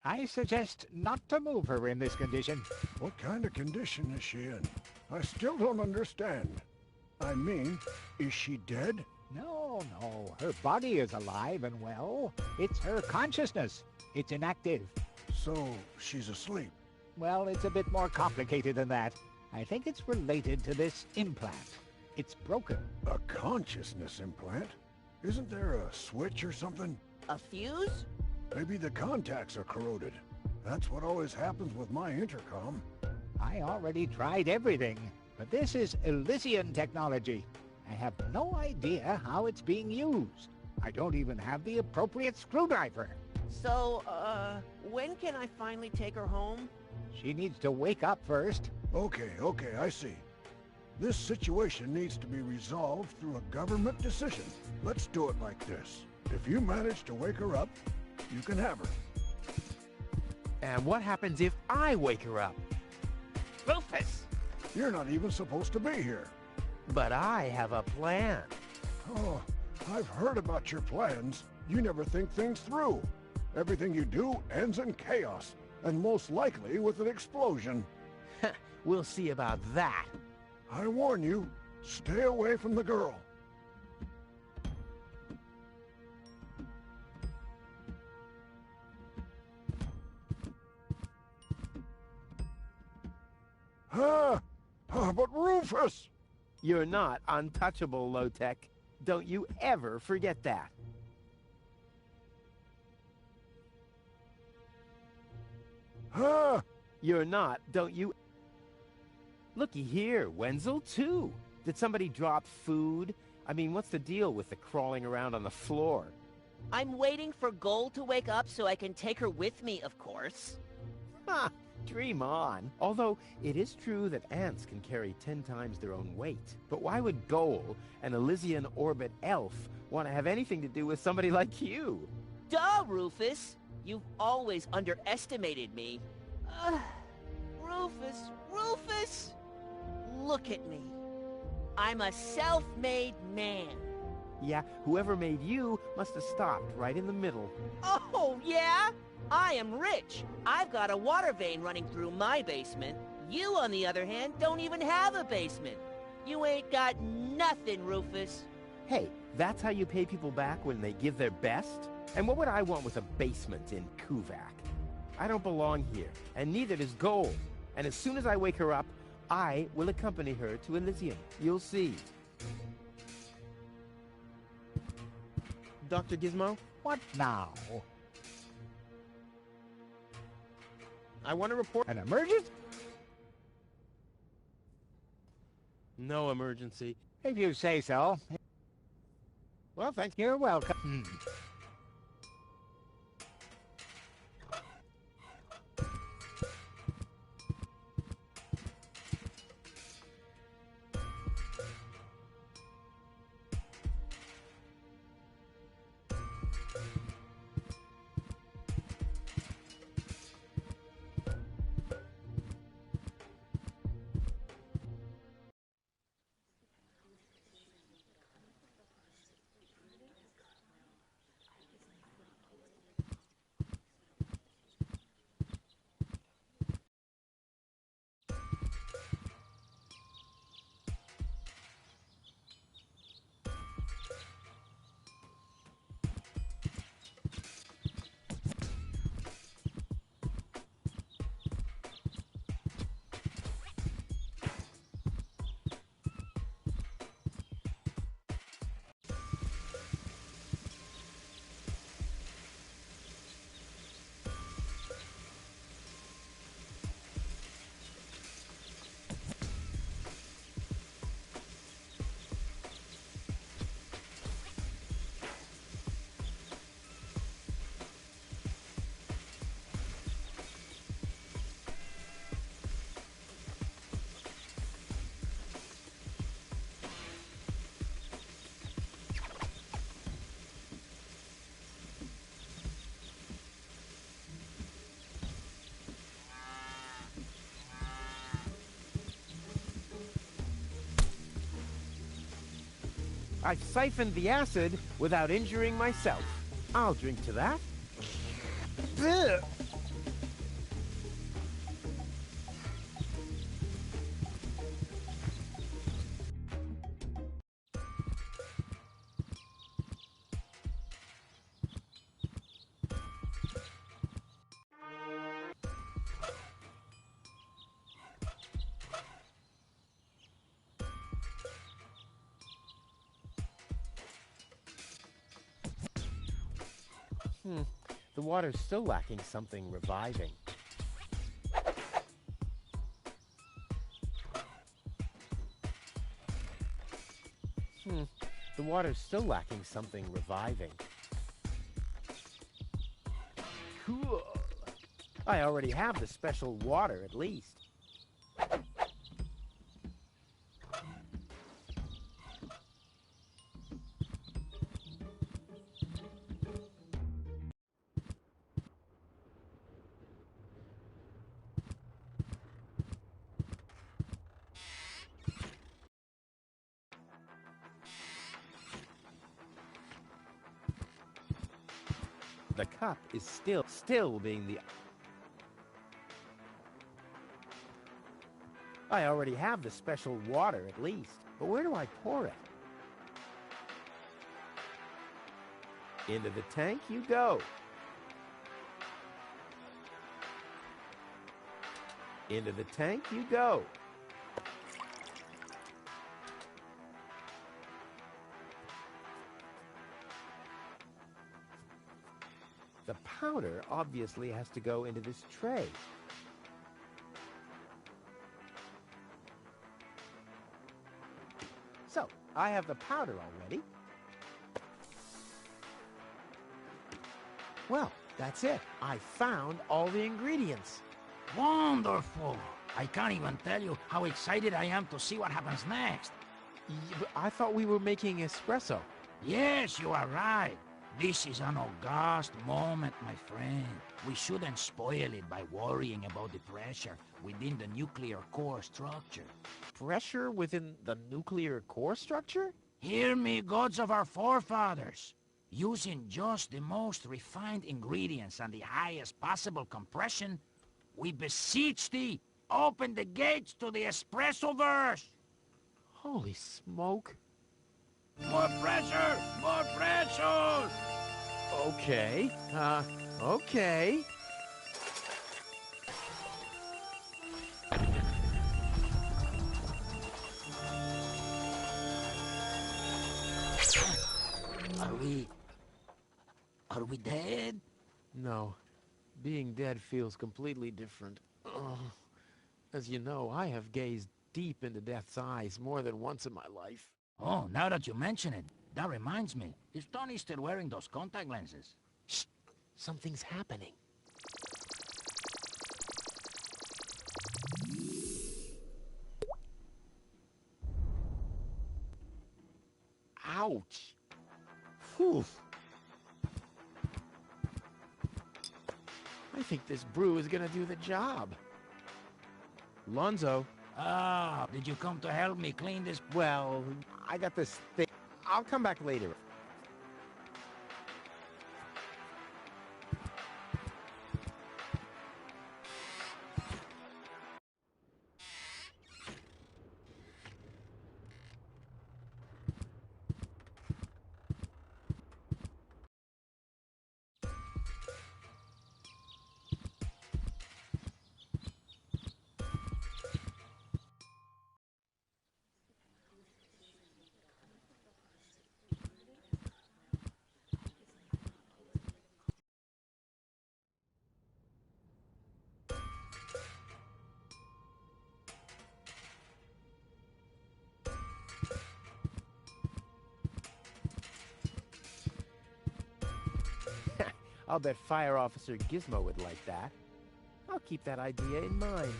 I suggest not to move her in this condition. What kind of condition is she in? I still don't understand. I mean, is she dead? No, no. Her body is alive and well. It's her consciousness. It's inactive. So, she's asleep. Well, it's a bit more complicated than that. I think it's related to this implant. It's broken. A consciousness implant? Isn't there a switch or something? A fuse? Maybe the contacts are corroded. That's what always happens with my intercom. I already tried everything, but this is Elysian technology. I have no idea how it's being used. I don't even have the appropriate screwdriver. So, when can I finally take her home? She needs to wake up first. Okay, I see. This situation needs to be resolved through a government decision. Let's do it like this. If you manage to wake her up, you can have her. And what happens if I wake her up? Rufus! You're not even supposed to be here. But I have a plan. Oh, I've heard about your plans. You never think things through. Everything you do ends in chaos, and most likely with an explosion. We'll see about that. I warn you, stay away from the girl. Huh? But Rufus! You're not untouchable, low-tech. Don't you ever forget that. Huh? You're not, don't you? Looky here, Wenzel, too. Did somebody drop food? I mean, what's the deal with the crawling around on the floor? I'm waiting for Gold to wake up so I can take her with me, of course. Ha! Dream on. Although, it is true that ants can carry 10 times their own weight. But why would Goal, an Elysian orbit elf, want to have anything to do with somebody like you? Duh, Rufus! You've always underestimated me. Rufus, Rufus! Look at me. I'm a self-made man. Yeah, whoever made you must have stopped right in the middle. Oh, yeah? I am rich. I've got a water vein running through my basement. You, on the other hand, don't even have a basement. You ain't got nothing, Rufus. Hey, that's how you pay people back when they give their best? And what would I want with a basement in Kuvak? I don't belong here, and neither does Gold. And as soon as I wake her up, I will accompany her to Elysium. You'll see. Dr. Gizmo? What now? I want to report... An emergency? No emergency. If you say so. Well, thanks. You're welcome. I've siphoned the acid without injuring myself. I'll drink to that. Ugh. The water's still lacking something reviving. The water's still lacking something reviving. Cool. I already have the special water, at least. The cup is still being the... I already have the special water, at least. But where do I pour it? Into the tank you go. Into the tank you go. powder obviously has to go into this tray. So, I have the powder already. Well, that's it. I found all the ingredients. Wonderful! I can't even tell you how excited I am to see what happens next. But I thought we were making espresso. Yes, you are right. This is an august moment, my friend. We shouldn't spoil it by worrying about the pressure within the nuclear core structure. Pressure within the nuclear core structure? Hear me, gods of our forefathers. Using just the most refined ingredients and the highest possible compression, we beseech thee, open the gates to the espresso-verse! Holy smoke. More pressure! More pressure! Okay. Okay. Are we dead? No. Being dead feels completely different. Ugh. As you know, I have gazed deep into death's eyes more than once in my life. Oh, now that you mention it, that reminds me. Is Tony still wearing those contact lenses? Shh! Something's happening. Ouch! Whew! I think this brew is gonna do the job. Lonzo. Ah, did you come to help me clean this? Well, I got this thing. I'll come back later. I'll bet Fire Officer Gizmo would like that. I'll keep that idea in mind.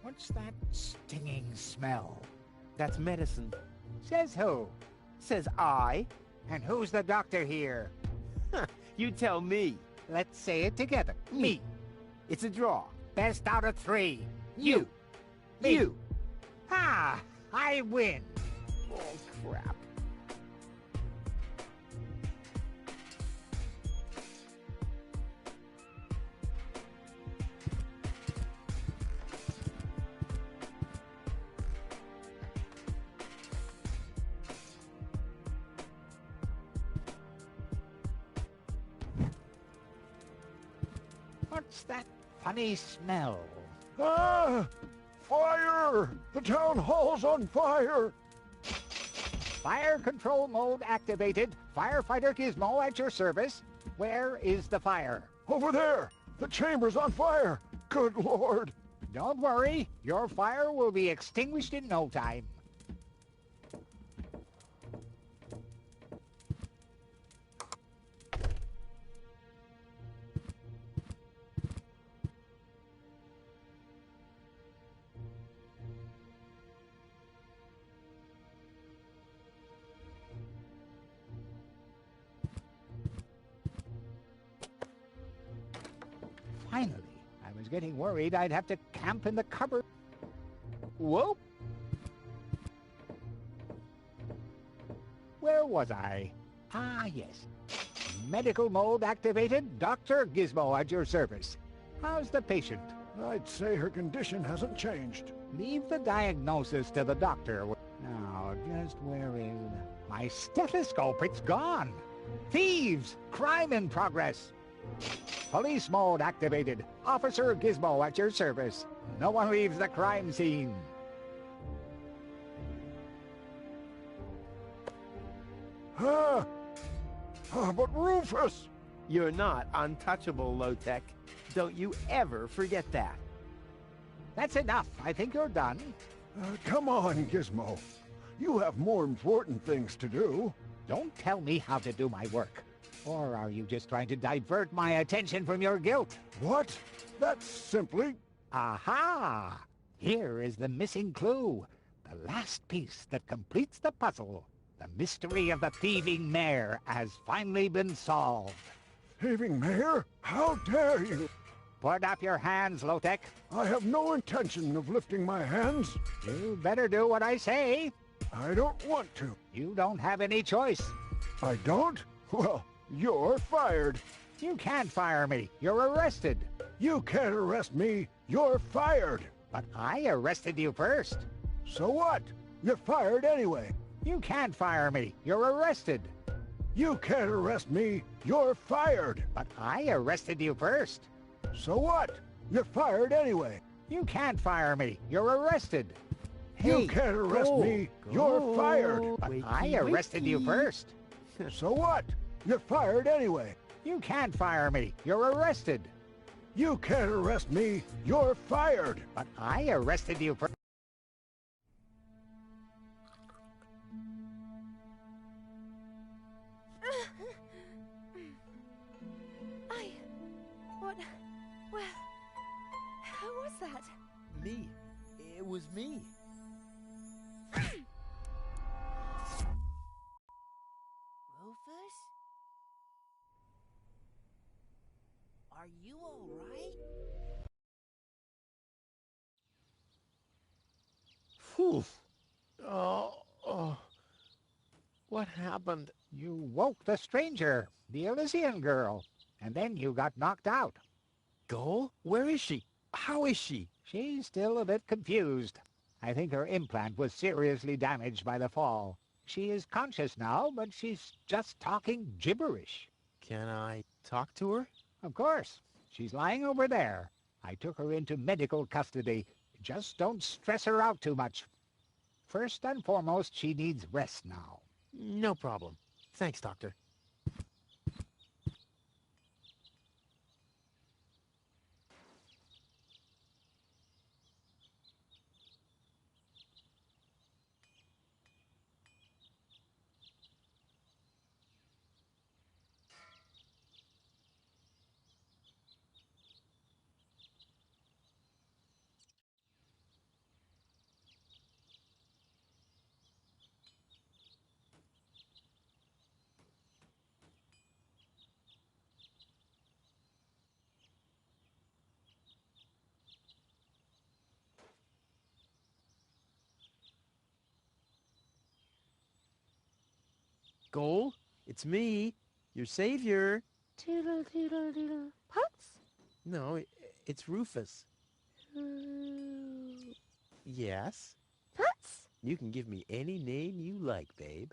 What's that stinging smell? That's medicine. Says who? Says I. And who's the doctor here? You tell me. Let's say it together. Me. It's a draw. Best out of three. You. Me. You. Ha! I win. Oh, crap. What's that funny smell? Ah! Fire! The town hall's on fire! Fire control mode activated. Firefighter Gizmo at your service. Where is the fire? Over there! The chamber's on fire! Good Lord! Don't worry. Your fire will be extinguished in no time. Finally, I was getting worried I'd have to camp in the cupboard. Whoa! Where was I? Ah, yes. Medical mode activated. Dr. Gizmo at your service. How's the patient? I'd say her condition hasn't changed. Leave the diagnosis to the doctor. Now, just where is... My stethoscope, it's gone. Thieves! Crime in progress! Police mode activated. Officer Gizmo at your service. No one leaves the crime scene. But Rufus! You're not untouchable, Low-Tech. Don't you ever forget that. That's enough. I think you're done. Come on, Gizmo. You have more important things to do. Don't tell me how to do my work. Or are you just trying to divert my attention from your guilt? What? That's simply... Aha! Here is the missing clue. The last piece that completes the puzzle. The mystery of the thieving mare has finally been solved. Thieving Mayor? How dare you! Put up your hands, Low-Tech. I have no intention of lifting my hands. You better do what I say. I don't want to. You don't have any choice. I don't? Well, you're fired. You can't fire me. You're arrested. You can't arrest me. You're fired. But I arrested you first. So what? You're fired anyway. You can't fire me. You're arrested. You can't arrest me. You're fired. But I arrested you first. So what? You're fired anyway. You can't fire me. You're arrested. You can't arrest me. You're fired. But I arrested you first. So what? You're fired anyway. You can't fire me. You're arrested. You can't arrest me. You're fired. But I arrested you first. Who was that? Me. It was me. Rufus? Are you all right? Phew. Oh. What happened? You woke the stranger, the Elysian girl, and then you got knocked out. Goal? Where is she? How is she? She's still a bit confused. I think her implant was seriously damaged by the fall. She is conscious now, but she's just talking gibberish. Can I talk to her? Of course. She's lying over there. I took her into medical custody. Just don't stress her out too much. First and foremost, she needs rest now. No problem. Thanks, Doctor. Goal, it's me, your savior. Toodle doodle doodle. Pups? No, it's Rufus. Ooh. Yes? Pups? You can give me any name you like, babe.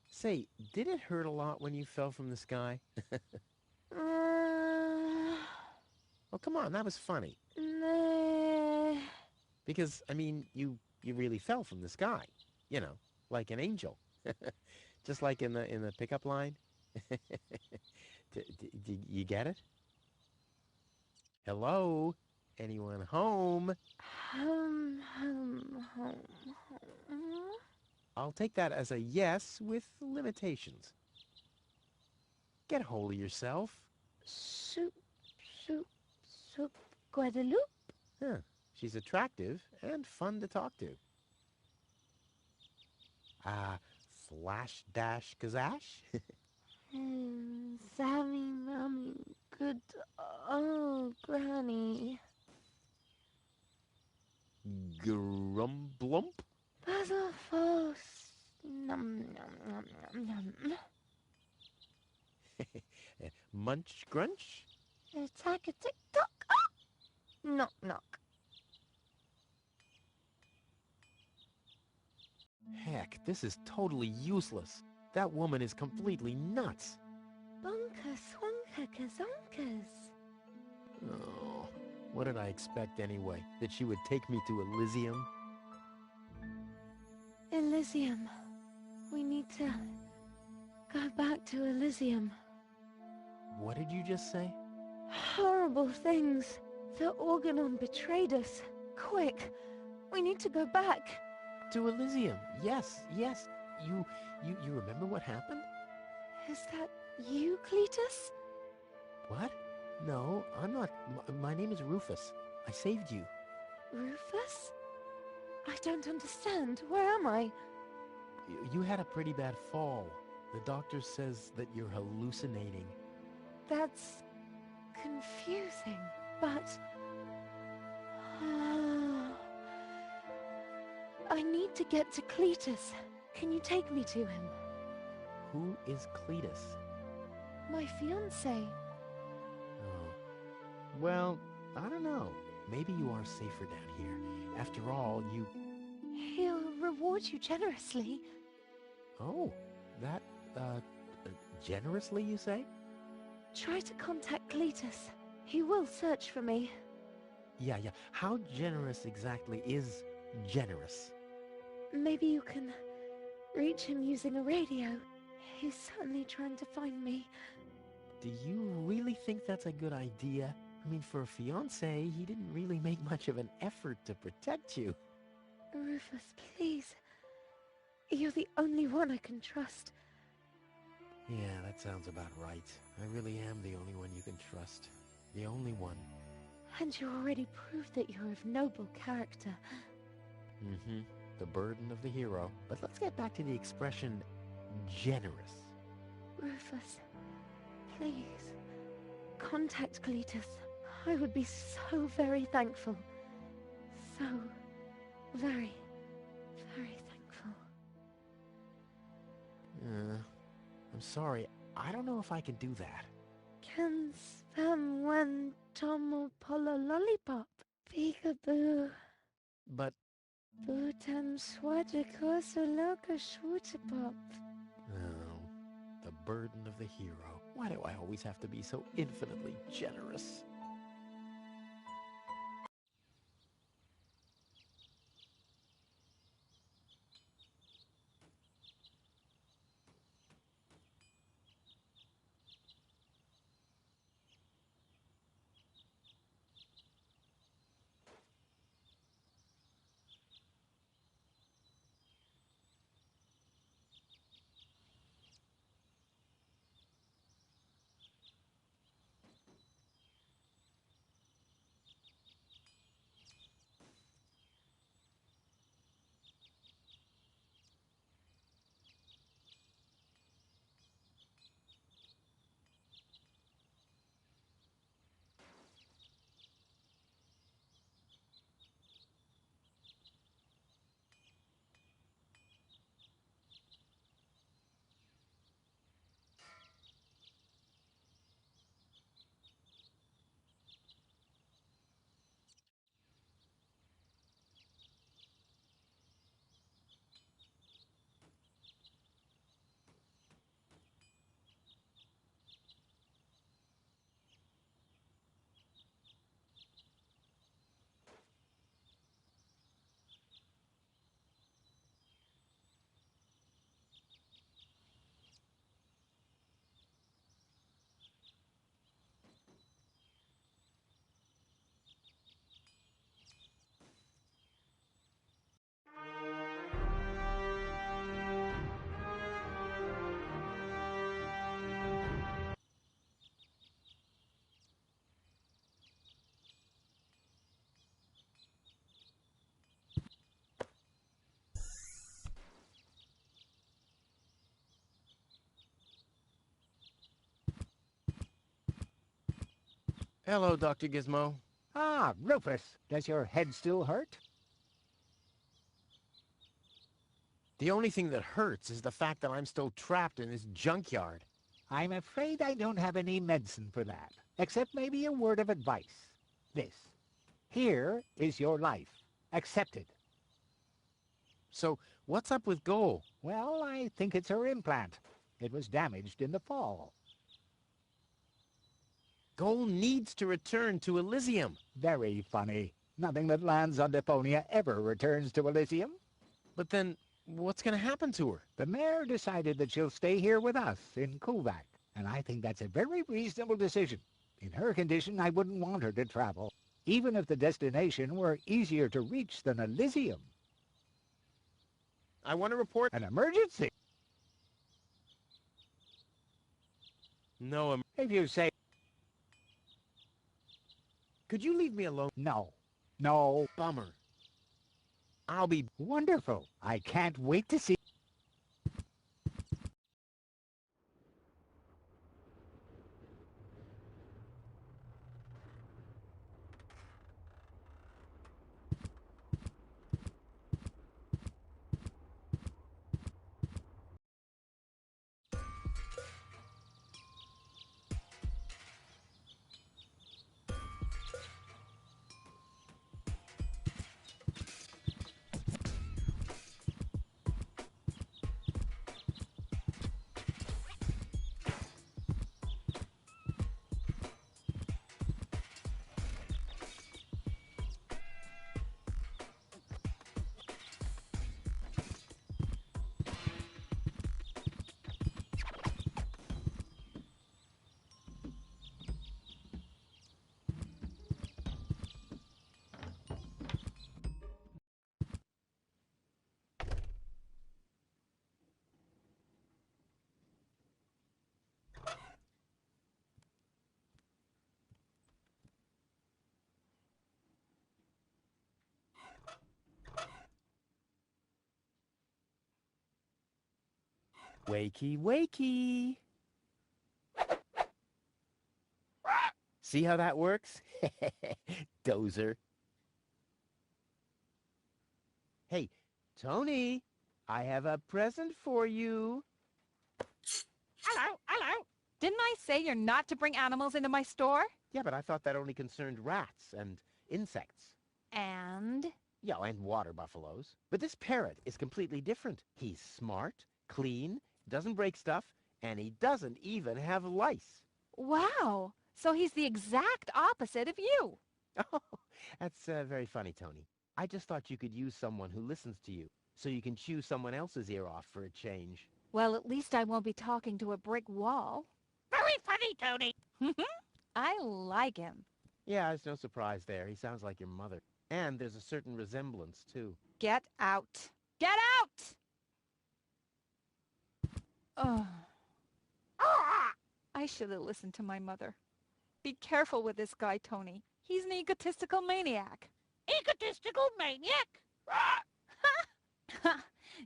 Say, did it hurt a lot when you fell from the sky? Oh, come on, that was funny. Nah. Because, I mean, you really fell from the sky. You know, like an angel. Just like in the pickup line. You get it? Hello? Anyone home? Home. I'll take that as a yes with limitations. Get a hold of yourself. Soup. Guadeloupe? Huh. She's attractive and fun to talk to. Flash dash kazash? Sammy, Mommy, good old Granny. Grumblump? Puzzle false. Nom nom nom nom nom. Munch grunch? Attack a tick-tock. Ah! Knock knock. Heck, this is totally useless. That woman is completely nuts. Bonkers, wonkers, zonkers. Oh, what did I expect anyway? That she would take me to Elysium? Elysium. We need to go back to Elysium. What did you just say? Horrible things. The Organon betrayed us. Quick, we need to go back. To Elysium. Yes, yes. You remember what happened? Is that you, Cletus? What? No, I'm not. My name is Rufus. I saved you. Rufus? I don't understand. Where am I? You had a pretty bad fall. The doctor says that you're hallucinating. That's confusing, but... I need to get to Cletus. Can you take me to him? Who is Cletus? My fiancé. Oh. Well, I don't know. Maybe you are safer down here. After all, you... He'll reward you generously. Oh, that, generously, you say? Try to contact Cletus. He will search for me. Yeah. How generous exactly is generous? Maybe you can reach him using a radio. He's certainly trying to find me. Do you really think that's a good idea? I mean, for a fiancé, he didn't really make much of an effort to protect you. Rufus, please. You're the only one I can trust. Yeah, that sounds about right. I really am the only one you can trust. The only one. And you already proved that you're of noble character. Mm-hmm. The burden of the hero. But let's get back to the expression, generous. Rufus, please, contact Cletus. I would be so very thankful. So very, very thankful. I'm sorry. I don't know if I can do that. Can spam one tomo polo lollipop? Peekaboo. But... Butam swadikoso loka shwootapop. Oh, the burden of the hero. Why do I always have to be so infinitely generous? Hello, Dr. Gizmo. Ah, Rufus, does your head still hurt? The only thing that hurts is the fact that I'm still trapped in this junkyard. I'm afraid I don't have any medicine for that, except maybe a word of advice. This. Here is your life. Accept it. So, what's up with Goal? Well, I think it's her implant. It was damaged in the fall. Goal needs to return to Elysium. Very funny. Nothing that lands on Deponia ever returns to Elysium. But then, what's going to happen to her? The mayor decided that she'll stay here with us in Kuvak, and I think that's a very reasonable decision. In her condition, I wouldn't want her to travel, even if the destination were easier to reach than Elysium. I want to report An emergency? No. If you say... Could you leave me alone? No. No. Bummer. I'll be... Wonderful. I can't wait to see... Wakey, wakey. See how that works? Dozer. Hey, Tony, I have a present for you. Hello, hello. Didn't I say you're not to bring animals into my store? Yeah, but I thought that only concerned rats and insects. And? Yeah, and water buffaloes. But this parrot is completely different. He's smart, clean, doesn't break stuff, and he doesn't even have lice. Wow. So he's the exact opposite of you. Oh, that's very funny, Tony. I just thought you could use someone who listens to you, so you can chew someone else's ear off for a change. Well, at least I won't be talking to a brick wall. Very funny, Tony. I like him. Yeah, it's no surprise there. He sounds like your mother. And there's a certain resemblance, too. Get out. Get out! Oh. I should have listened to my mother. Be careful with this guy, Tony. He's an egotistical maniac. Egotistical maniac?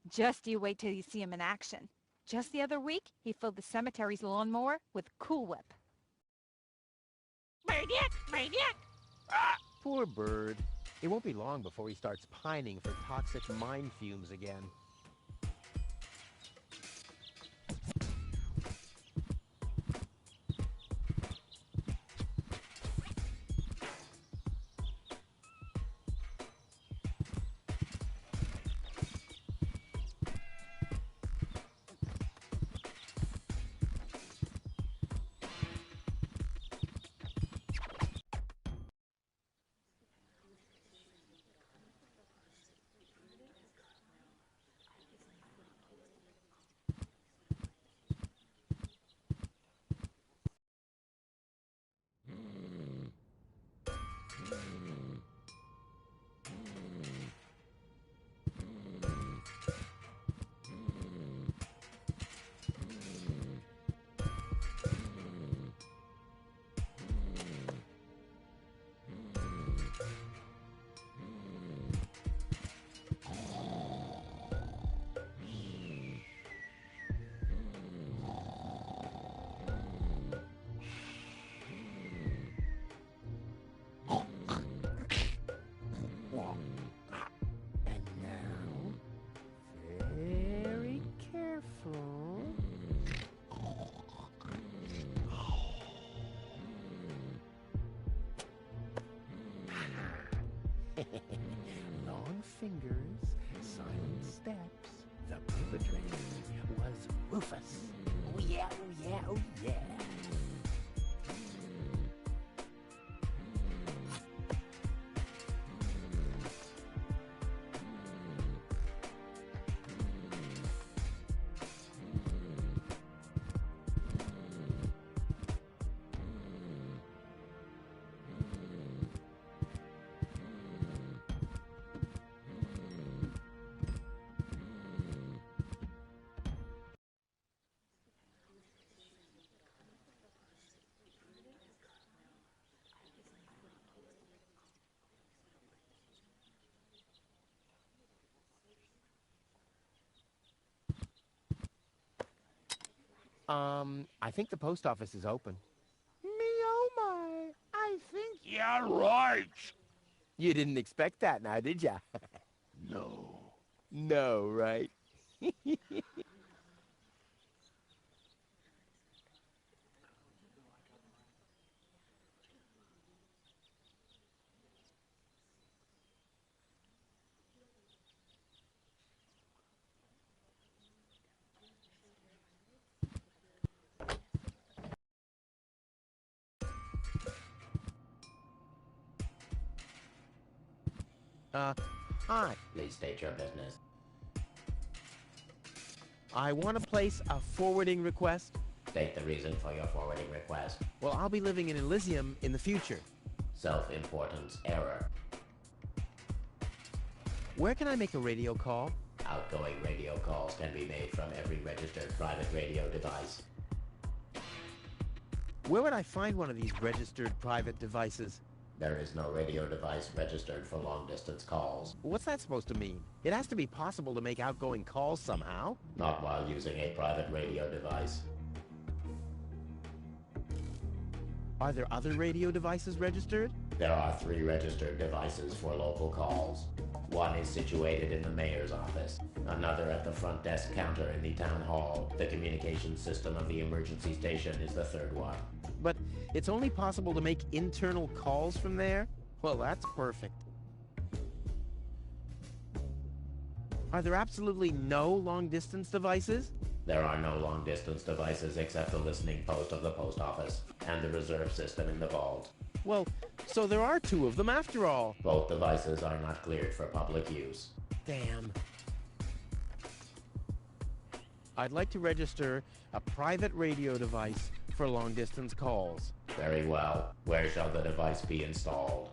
Just you wait till you see him in action. Just the other week, he filled the cemetery's lawnmower with Cool Whip. Maniac! Maniac! Poor bird. It won't be long before he starts pining for toxic mine fumes again. Long fingers Silent steps. The perpetrator was Rufus. Oh yeah, oh yeah, oh yeah. I think the post office is open. Me oh my, I think... Yeah, right. You didn't expect that now, did ya? No. No, right? Hi. Please state your business. I want to place a forwarding request. State the reason for your forwarding request. Well, I'll be living in Elysium in the future. Self-importance error. Where can I make a radio call? Outgoing radio calls can be made from every registered private radio device. Where would I find one of these registered private devices? There is no radio device registered for long-distance calls. What's that supposed to mean? It has to be possible to make outgoing calls somehow. Not while using a private radio device. Are there other radio devices registered? There are 3 registered devices for local calls. One is situated in the mayor's office, another at the front desk counter in the town hall. The communications system of the emergency station is the 3rd one. But it's only possible to make internal calls from there? Well, that's perfect. Are there absolutely no long-distance devices? There are no long-distance devices except the listening post of the post office and the reserve system in the vault. Well, so there are 2 of them after all. Both devices are not cleared for public use. Damn. I'd like to register a private radio device for long-distance calls. Very well. Where shall the device be installed?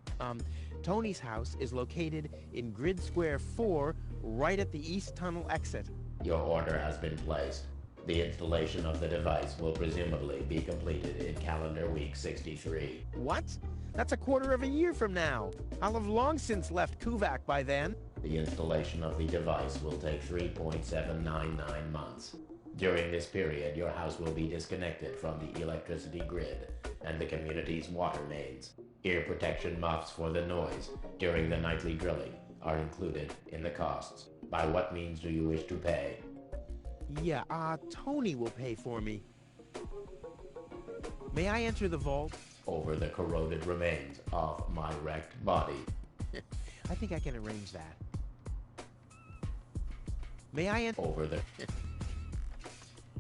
Tony's house is located in Grid Square 4, right at the East Tunnel exit. Your order has been placed. The installation of the device will presumably be completed in calendar week 63. What? That's a quarter of a year from now. I'll have long since left Kuvak by then. The installation of the device will take 3.799 months. During this period, your house will be disconnected from the electricity grid and the community's water mains. Ear protection muffs for the noise during the nightly drilling are included in the costs. By what means do you wish to pay? Yeah, Tony will pay for me. May I enter the vault? Over the corroded remains of my wrecked body. I think I can arrange that. May I enter? Over the...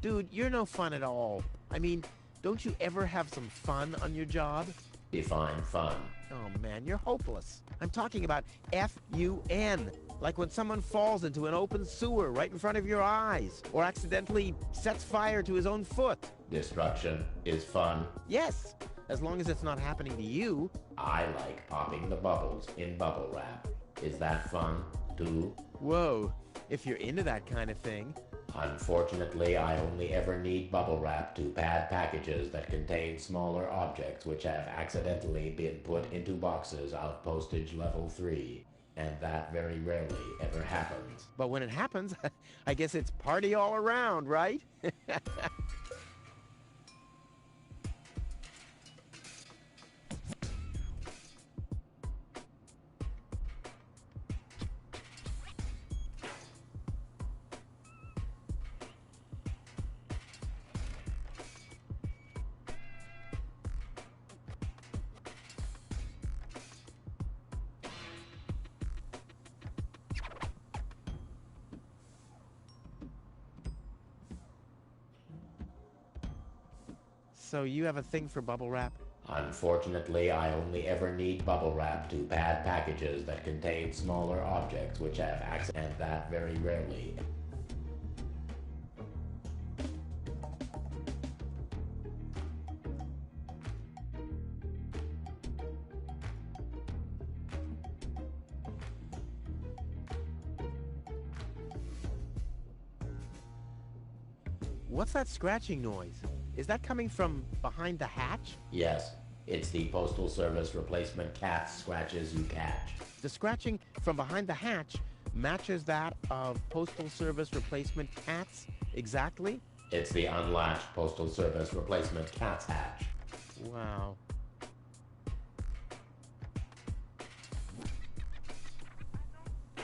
Dude, you're no fun at all. I mean, don't you ever have some fun on your job? Define fun. Oh man, you're hopeless. I'm talking about F-U-N. Like when someone falls into an open sewer right in front of your eyes, or accidentally sets fire to his own foot. Destruction is fun. Yes, as long as it's not happening to you. I like popping the bubbles in bubble wrap. Is that fun, too? Whoa, if you're into that kind of thing. Unfortunately, I only ever need bubble wrap to pad packages that contain smaller objects which have accidentally been put into boxes of postage level 3. And that very rarely ever happens. But when it happens, I guess it's party all around, right? So you have a thing for bubble wrap? Unfortunately, I only ever need bubble wrap to pad packages that contain smaller objects which have access, and that very rarely. What's that scratching noise? Is that coming from behind the hatch? Yes, it's the Postal Service replacement cat scratches you catch. The scratching from behind the hatch matches that of Postal Service replacement cats exactly? It's the unlatched Postal Service replacement cat's hatch. Wow.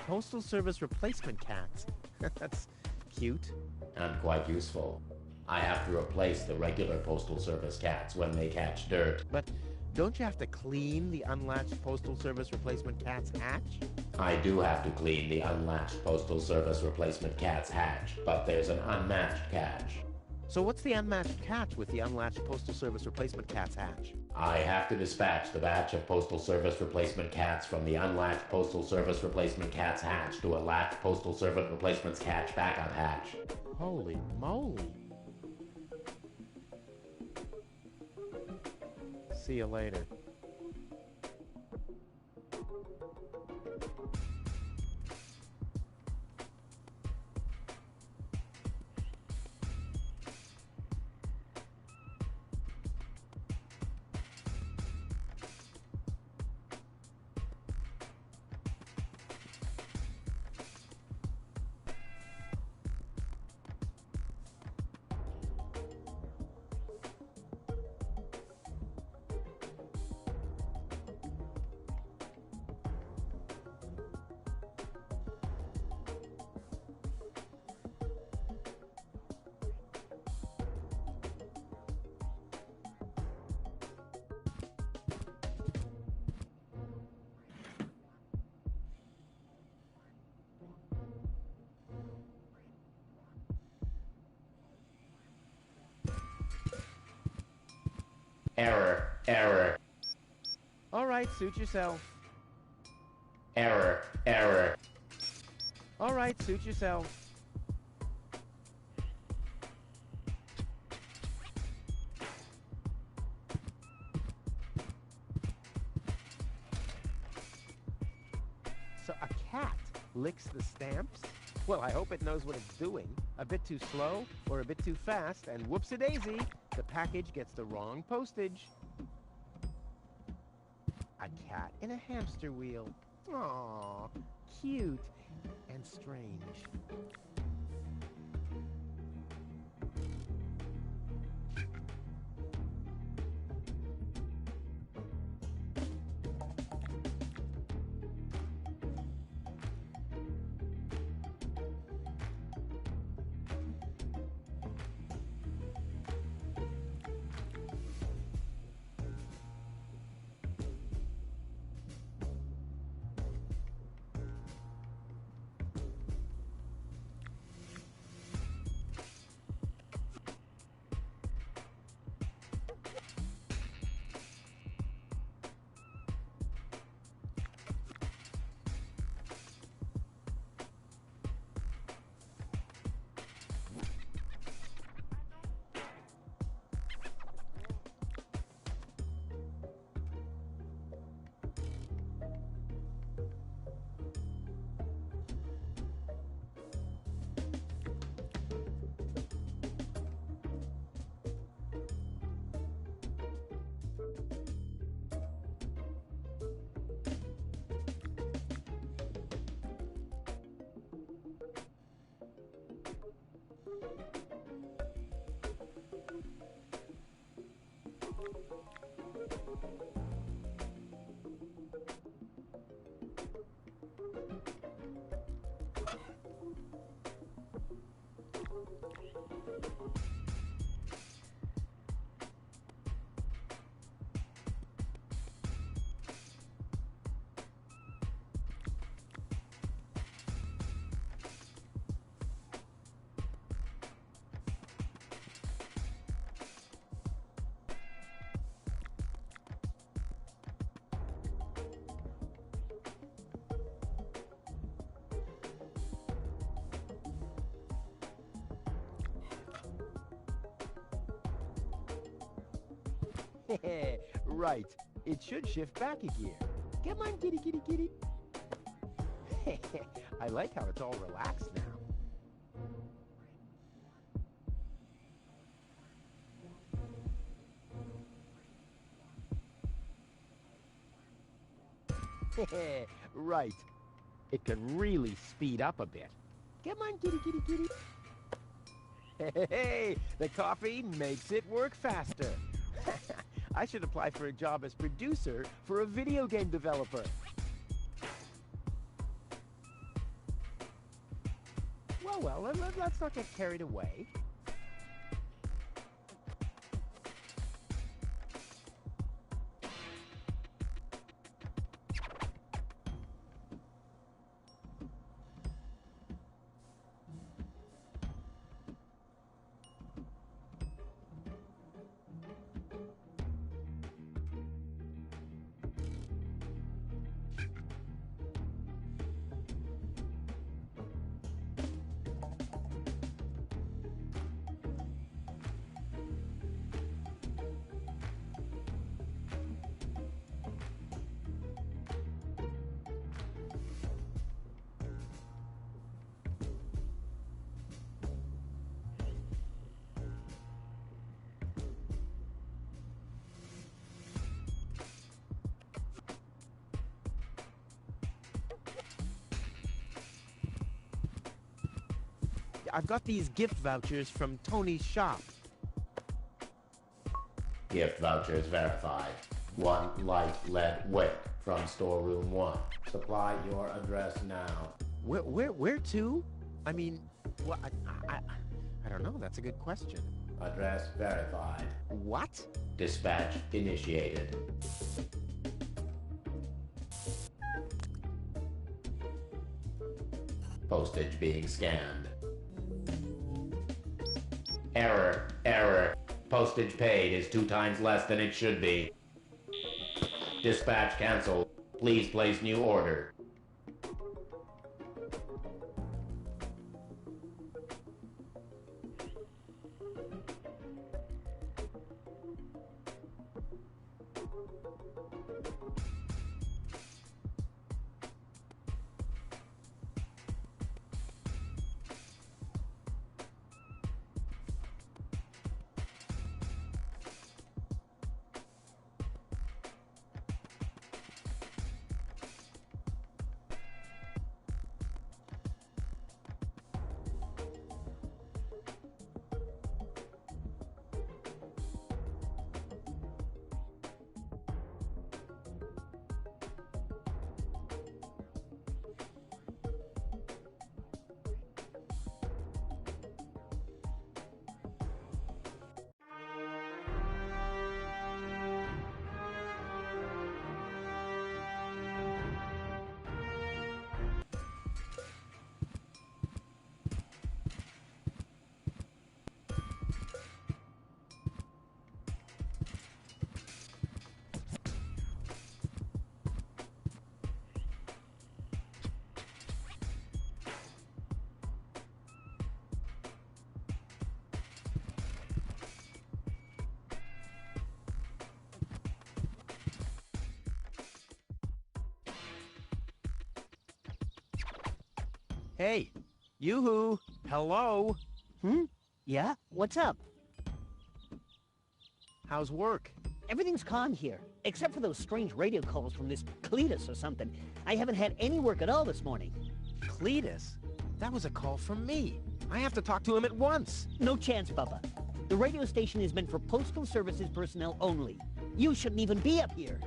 Postal Service replacement cats. That's cute. And quite useful. I have to replace the regular Postal Service cats when they catch dirt. But don't you have to clean the unlatched Postal Service replacement cat's hatch? I do have to clean the unlatched Postal Service replacement cat's hatch, but there's an unmatched catch. So what's the unmatched catch with the unlatched Postal Service replacement cat's hatch? I have to dispatch the batch of Postal Service replacement cats from the unlatched Postal Service replacement cat's hatch to a latched Postal Service replacement cat's backup hatch. Holy moly. See you later. Error, error, All right, suit yourself. error, error. All right, suit yourself. So a cat licks the stamps? Well, I hope it knows what it's doing. A bit too slow or a bit too fast, and whoops-a-daisy, the package gets the wrong postage. A cat in a hamster wheel. Aww, cute and strange. Right. It should shift back a gear. Come on, kitty, kitty, kitty. I like how it's all relaxed now. Right. It can really speed up a bit. Come on, kitty, kitty, kitty. Hey, the coffee makes it work faster. I should apply for a job as producer for a video game developer. Well, let's not get carried away. I've got these gift vouchers from Tony's shop. Gift vouchers verified. 1 light lead wick from storeroom 1. Supply your address now. Where to? I mean, what? I don't know. That's a good question. Address verified. What? Dispatch initiated. Postage being scanned. Error. Error. Postage paid is 2 times less than it should be. Dispatch canceled. Please place new order. Hey, yoo-hoo, hello. Yeah? What's up? How's work? Everything's calm here, except for those strange radio calls from this Cletus or something. I haven't had any work at all this morning. Cletus? That was a call from me. I have to talk to him at once. No chance, Bubba. The radio station is meant for postal services personnel only. You shouldn't even be up here.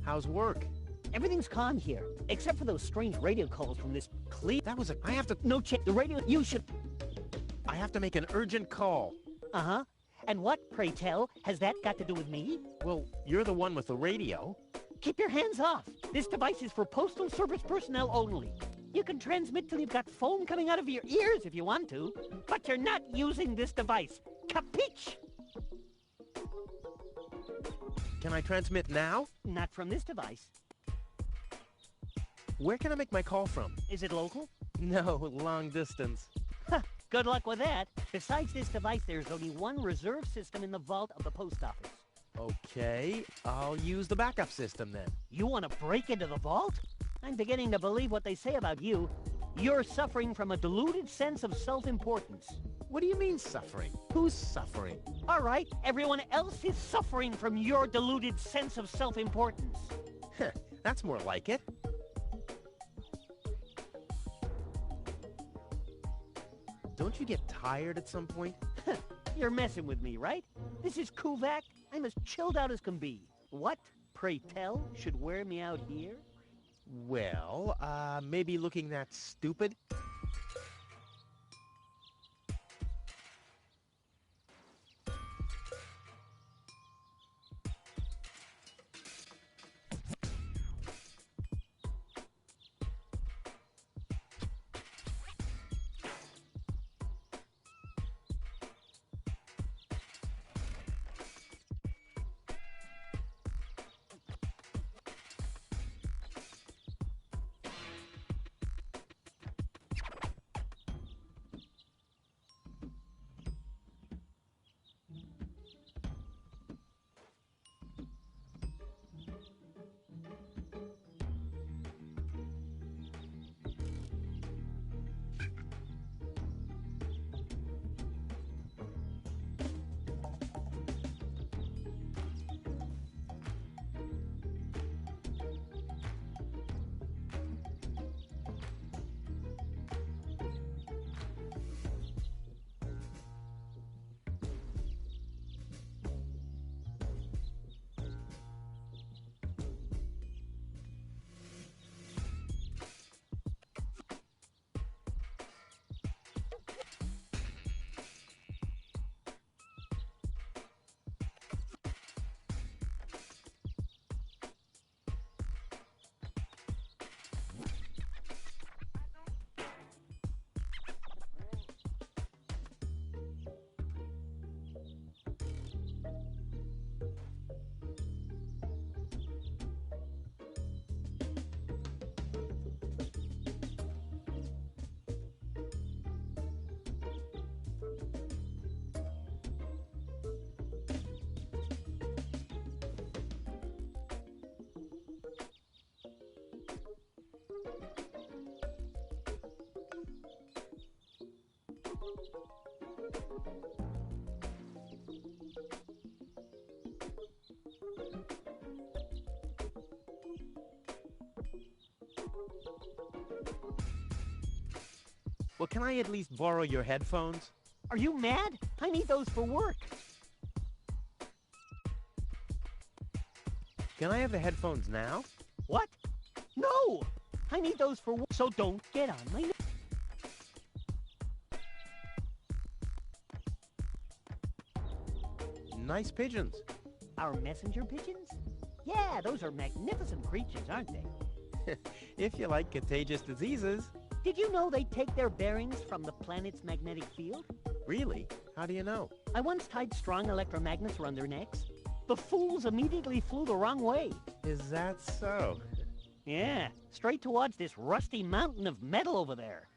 How's work? Everything's calm here, except for those strange radio calls from this That was I have to... No, check the radio. You should... I have to make an urgent call. Uh-huh. And what, pray tell, has that got to do with me? Well, you're the one with the radio. Keep your hands off. This device is for postal service personnel only. You can transmit till you've got foam coming out of your ears if you want to, but you're not using this device. Capiche? Can I transmit now? Not from this device. Where can I make my call from? Is it local? No, long distance. Huh, good luck with that. Besides this device, there's only one reserve system in the vault of the post office. Okay, I'll use the backup system then. You want to break into the vault? I'm beginning to believe what they say about you. You're suffering from a deluded sense of self-importance. What do you mean suffering? Who's suffering? All right, everyone else is suffering from your deluded sense of self-importance. That's more like it. Don't you get tired at some point? You're messing with me, right? This is Kuvak. I'm as chilled out as can be. What, pray tell, should wear me out here? Well, maybe looking that stupid? Well, can I at least borrow your headphones? Are you mad? I need those for work. Can I have the headphones now? What? No! I need those for work, so don't get on my nerves. Nice pigeons. Our messenger pigeons? Yeah, those are magnificent creatures, aren't they? If you like contagious diseases. Did you know they take their bearings from the planet's magnetic field? Really? How do you know? I once tied strong electromagnets around their necks. The fools immediately flew the wrong way. Is that so? Yeah, straight towards this rusty mountain of metal over there.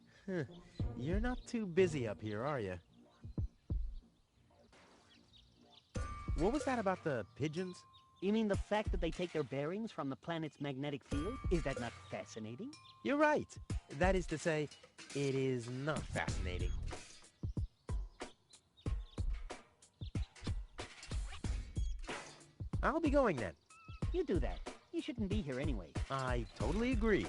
You're not too busy up here, are you? What was that about the pigeons? You mean the fact that they take their bearings from the planet's magnetic field? Is that not fascinating? You're right. That is to say, it is not fascinating. I'll be going then. You do that. You shouldn't be here anyway. I totally agree.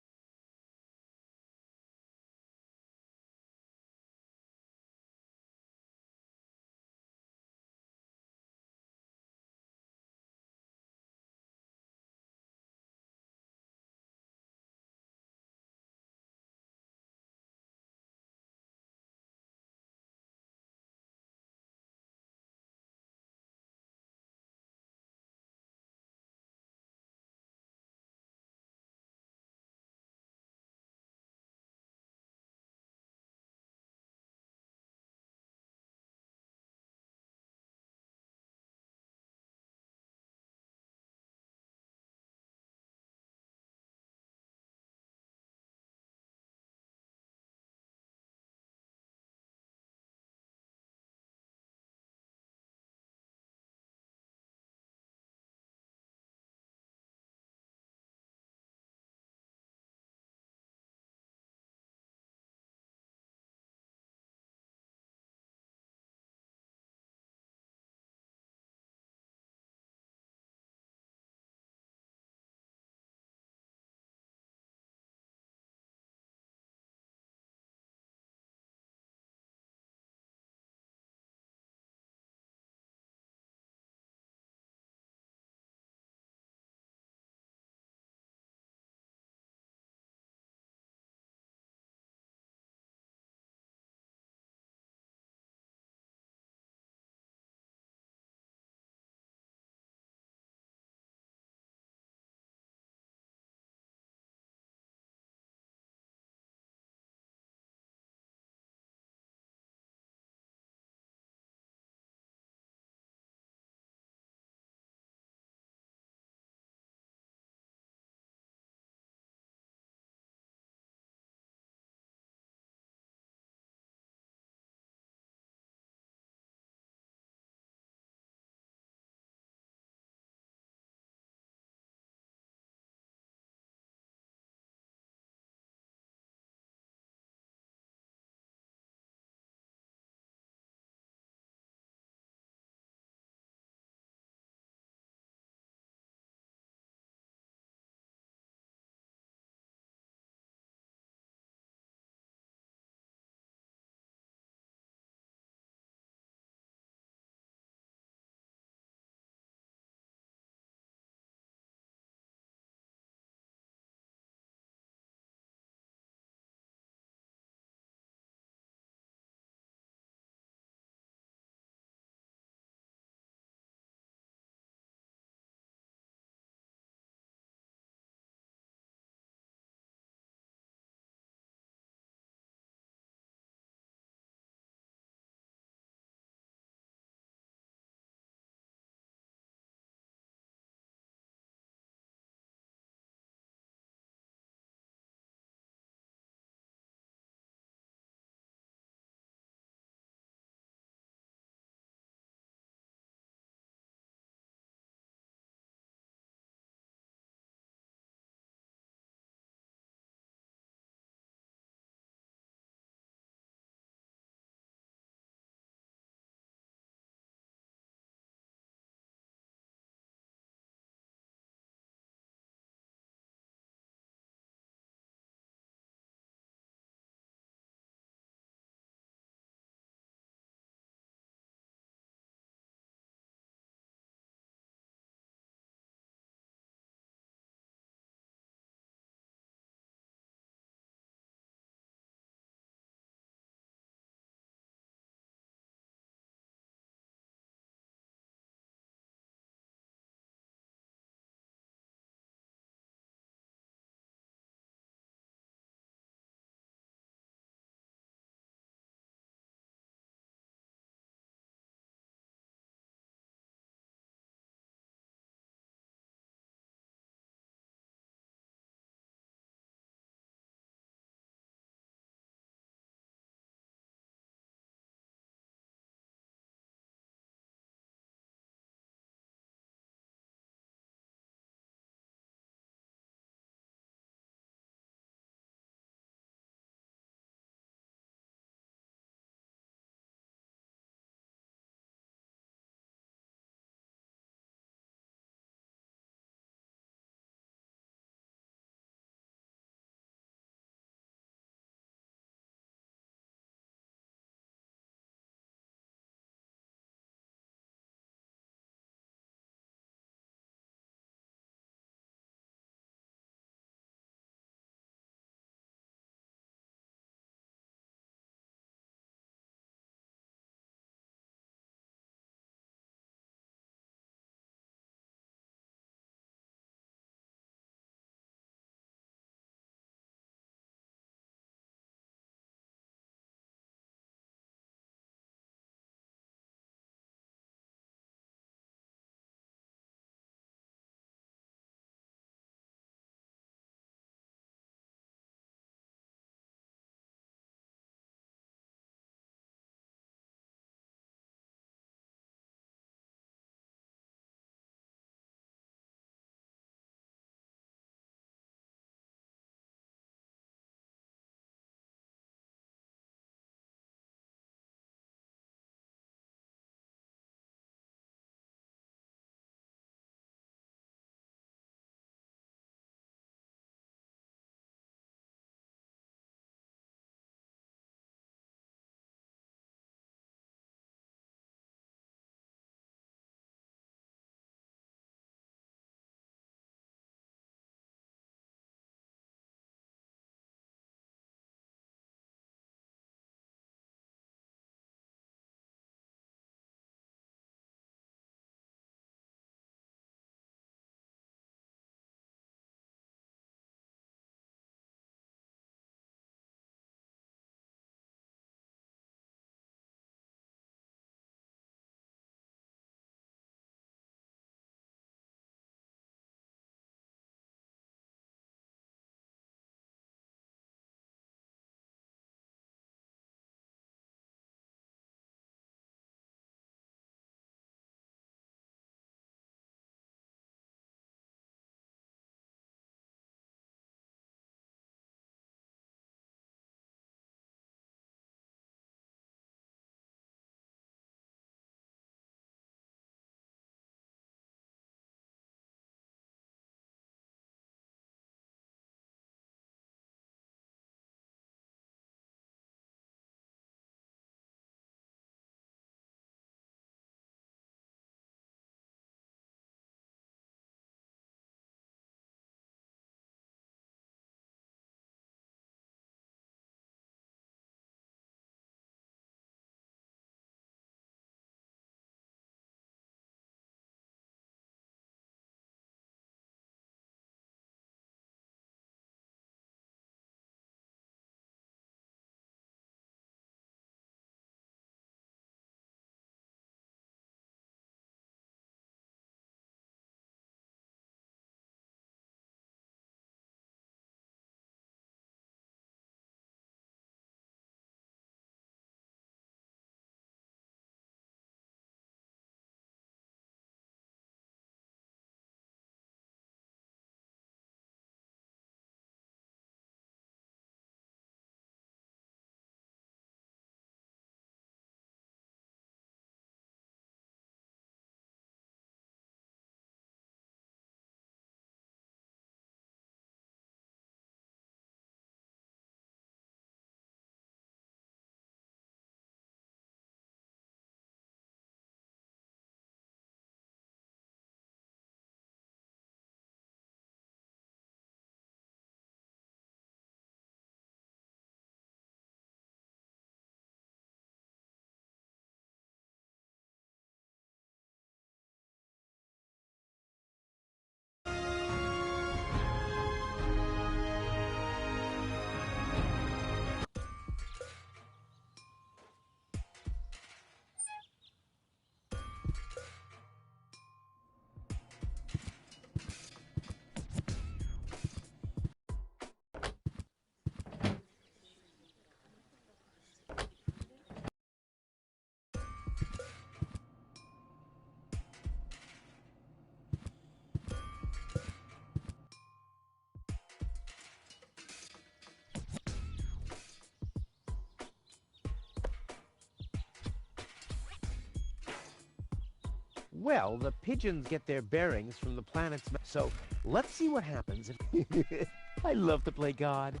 Well, the pigeons get their bearings from the planet's map, so let's see what happens if... I love to play God.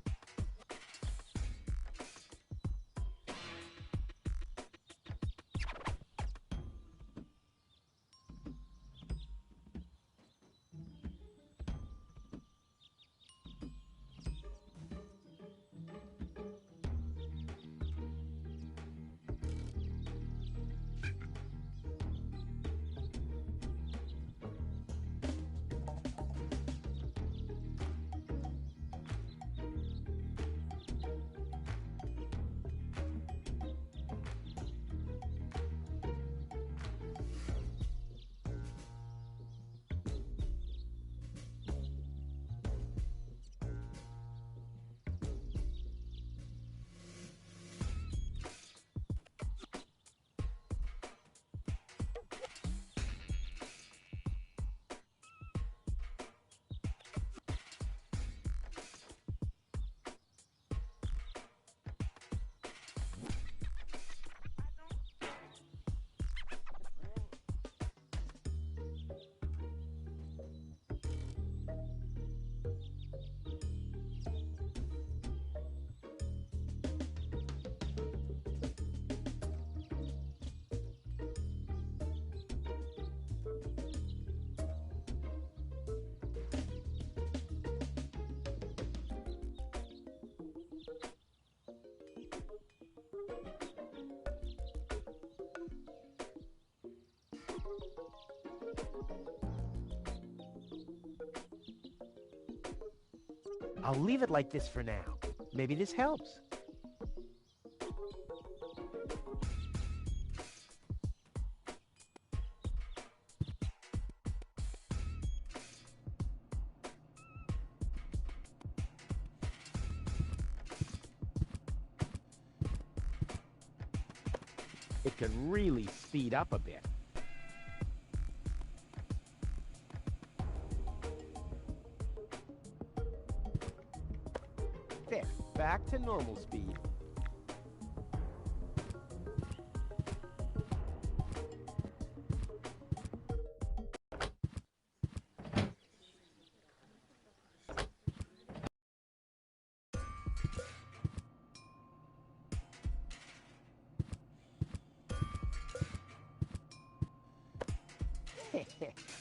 I'll leave it like this for now. Maybe this helps. It can really speed up a bit. There, back to normal speed.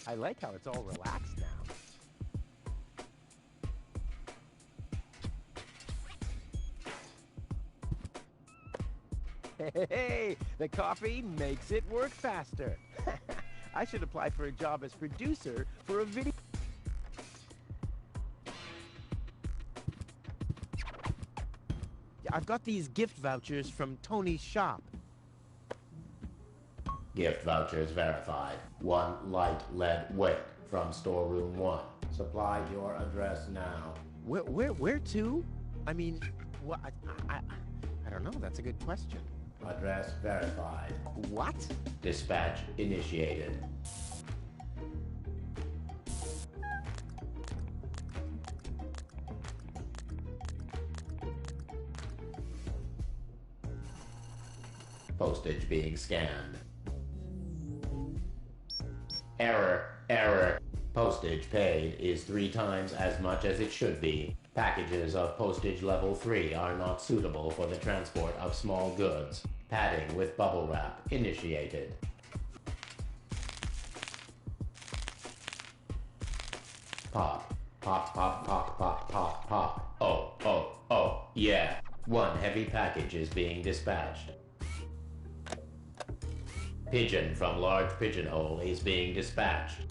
I like how it's all relaxed now. Hey, the coffee makes it work faster. I should apply for a job as producer for a video. I've got these gift vouchers from Tony's shop. Gift vouchers verified. 1 light lead weight from storeroom 1. Supply your address now. Where to? I mean, what? I don't know. That's a good question. Address verified. What? Dispatch initiated. Postage being scanned. Error. Postage paid is 3 times as much as it should be. Packages of postage level 3 are not suitable for the transport of small goods. Padding with bubble wrap initiated. Pop. Oh, yeah. 1 heavy package is being dispatched. Pigeon from large pigeonhole is being dispatched.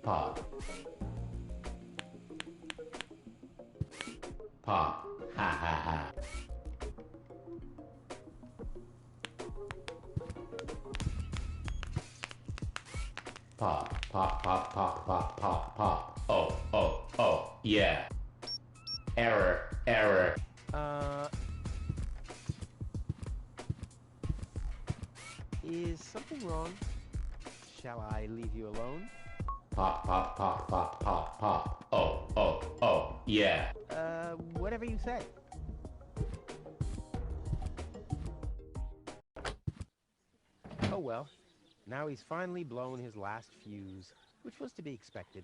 Pop. Ha. Pop. Oh, yeah. Error. Error. Is something wrong? Shall I leave you alone? Pop, pop, pop, pop, pop, pop. Oh, yeah. Whatever you say. Oh well. Now he's finally blown his last fuse, which was to be expected.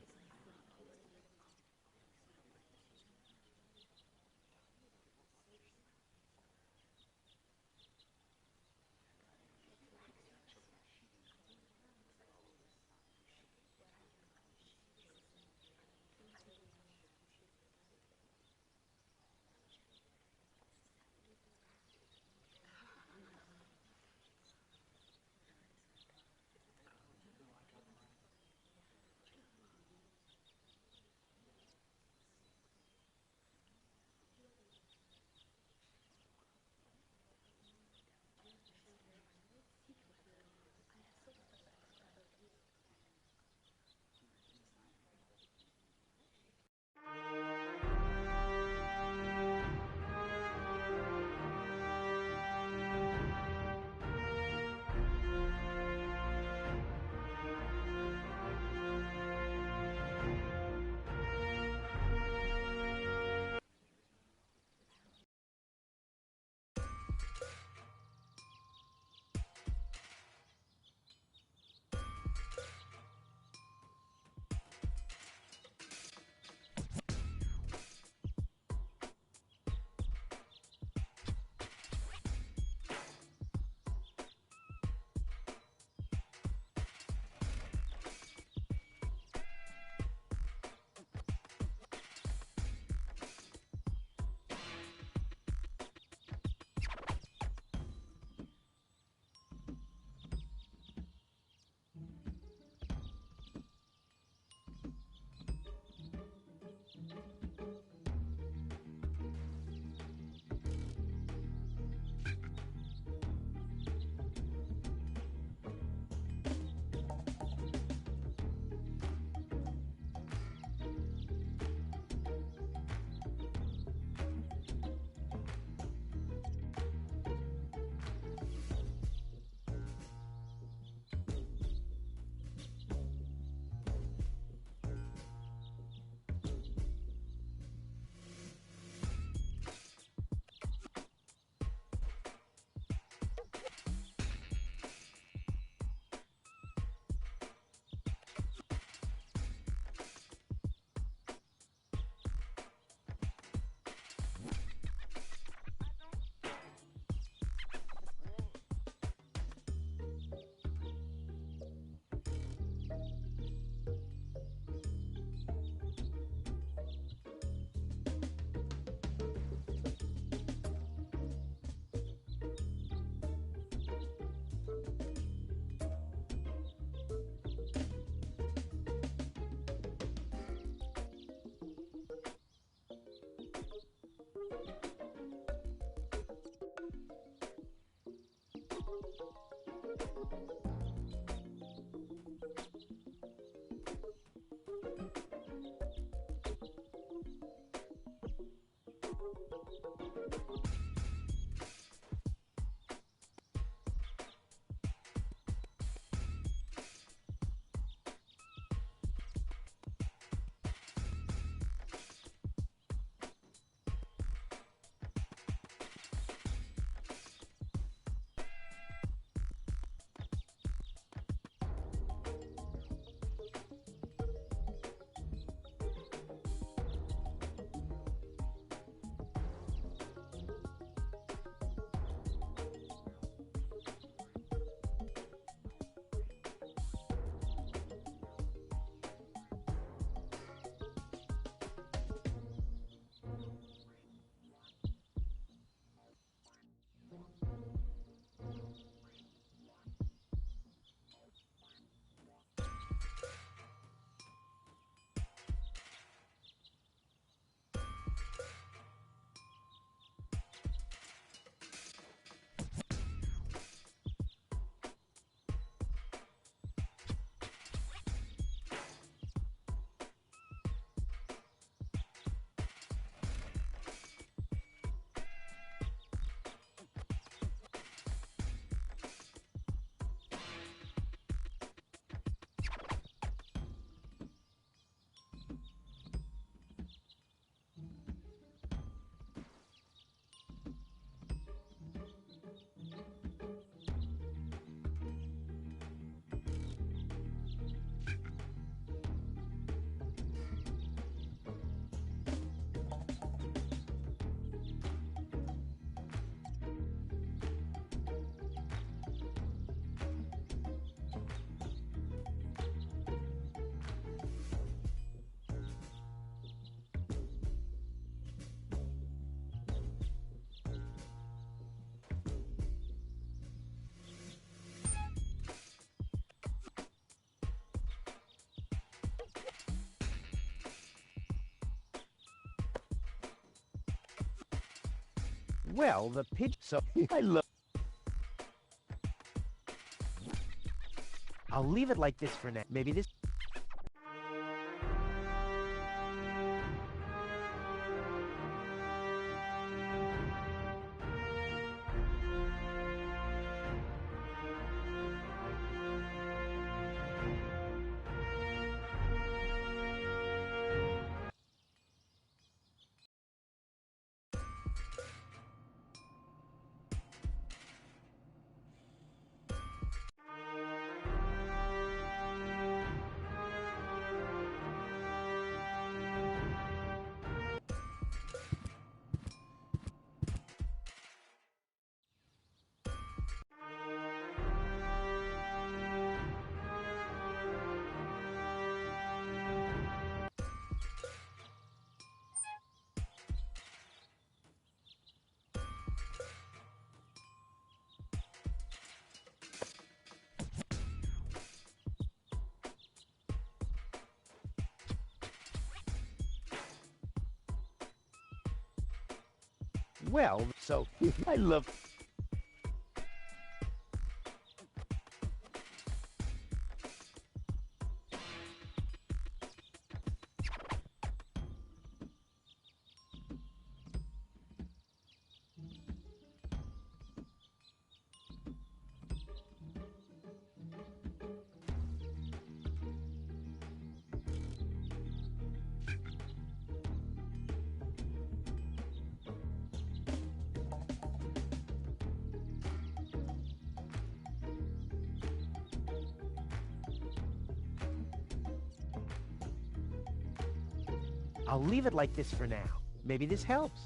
Well, the pigeon... So, I love... I'll leave it like this for now. Maybe this... Well, so, I love... I'll leave it like this for now. Maybe this helps.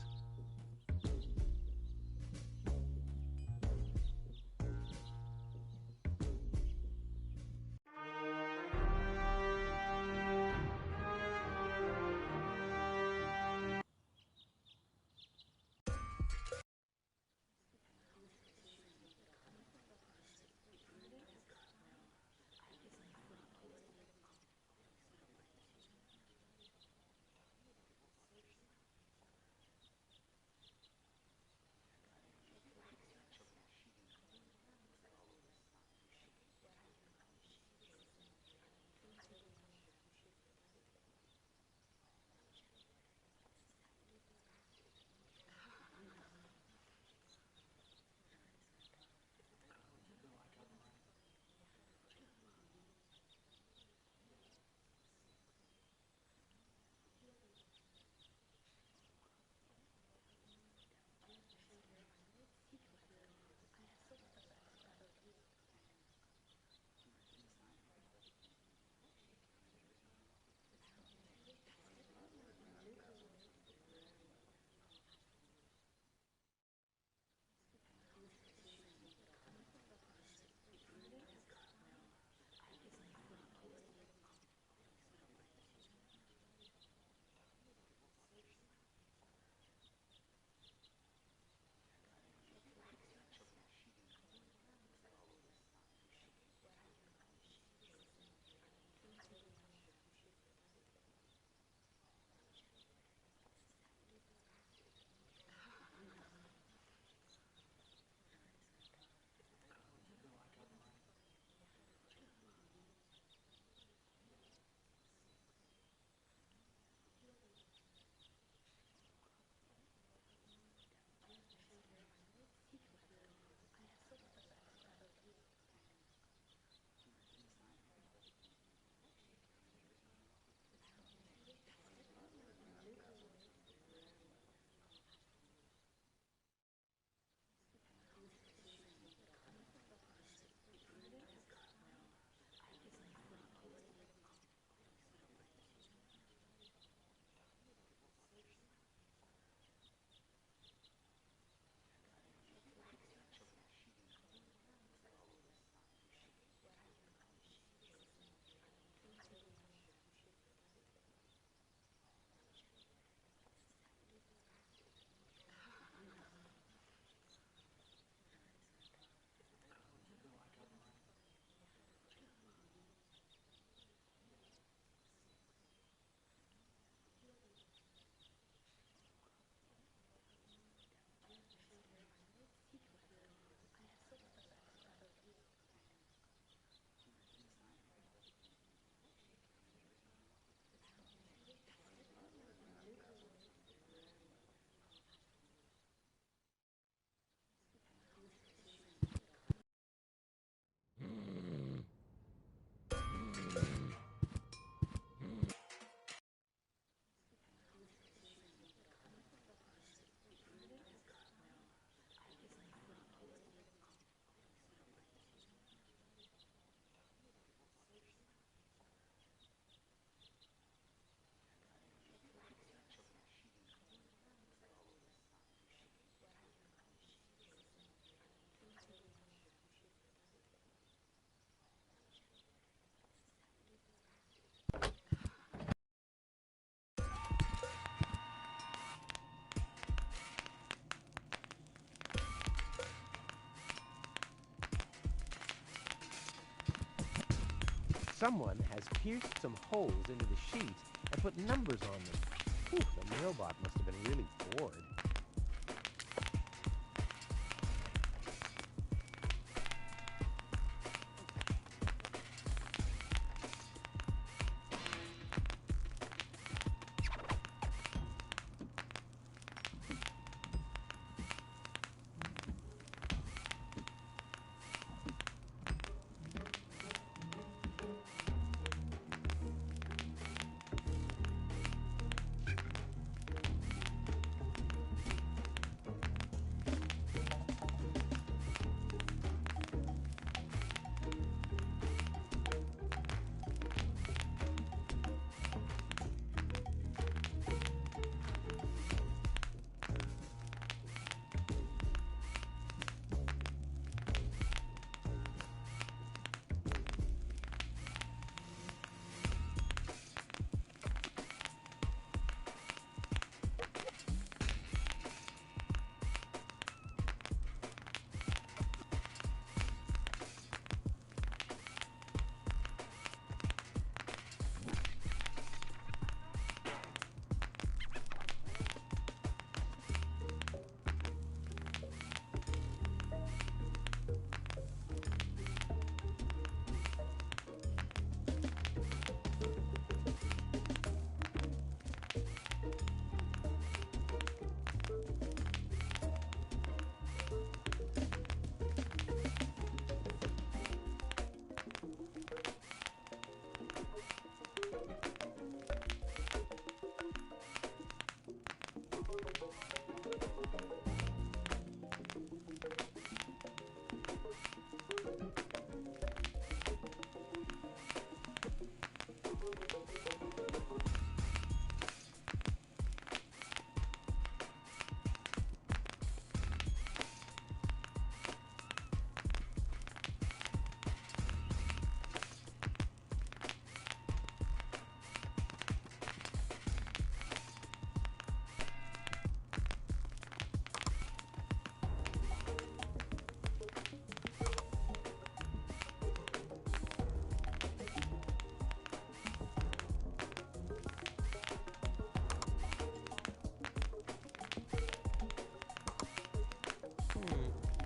Someone has pierced some holes into the sheet and put numbers on them. Whew, the mailbot must have been really bored.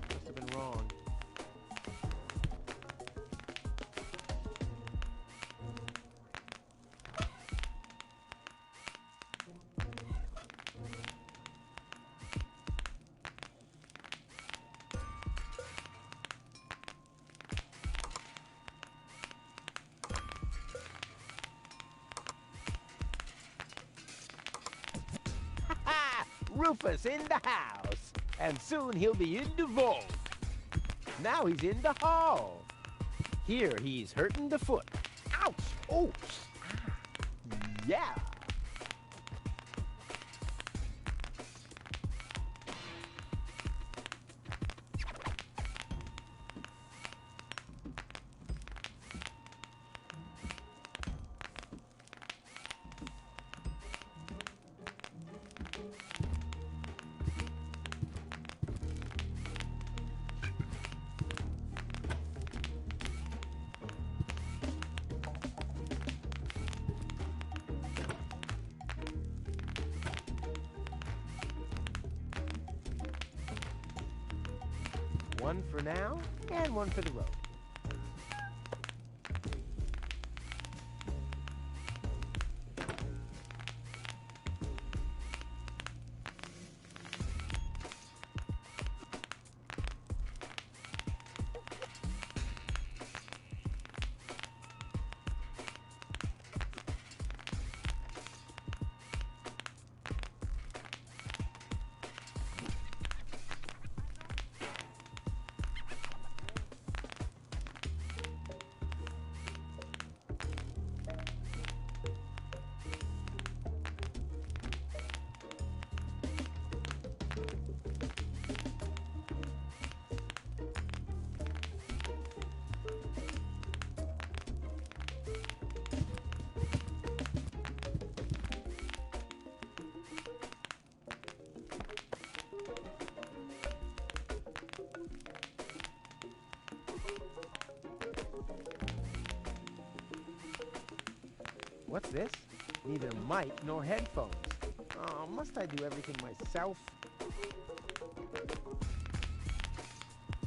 Must have been wrong. Ha! Rufus in the house! And soon he'll be in the vault. Now he's in the hall. Here he's hurting the foot. Ouch! Oh! Yeah! One for now, and one for the road. What's this? Neither mic nor headphones. Oh, must I do everything myself?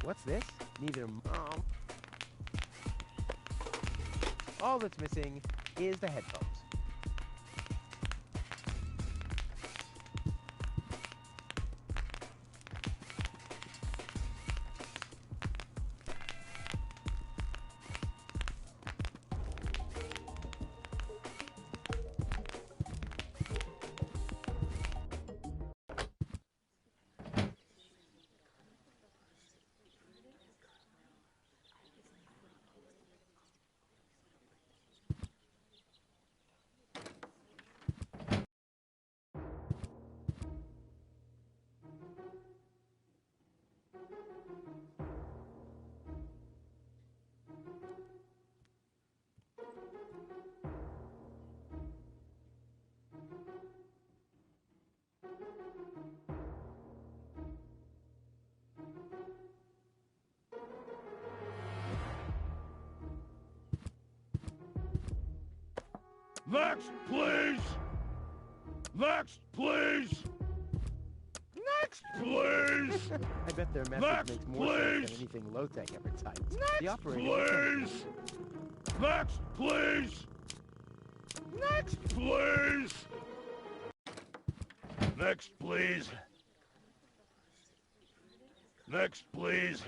What's this? Neither... All that's missing is the headphones. Next, please! Next, please! Next, please! I bet their message Next, makes more sense please! than anything Low-Tech ever typed. Next, The operator... please! Next, please! Next, please! Next, please! Next, please!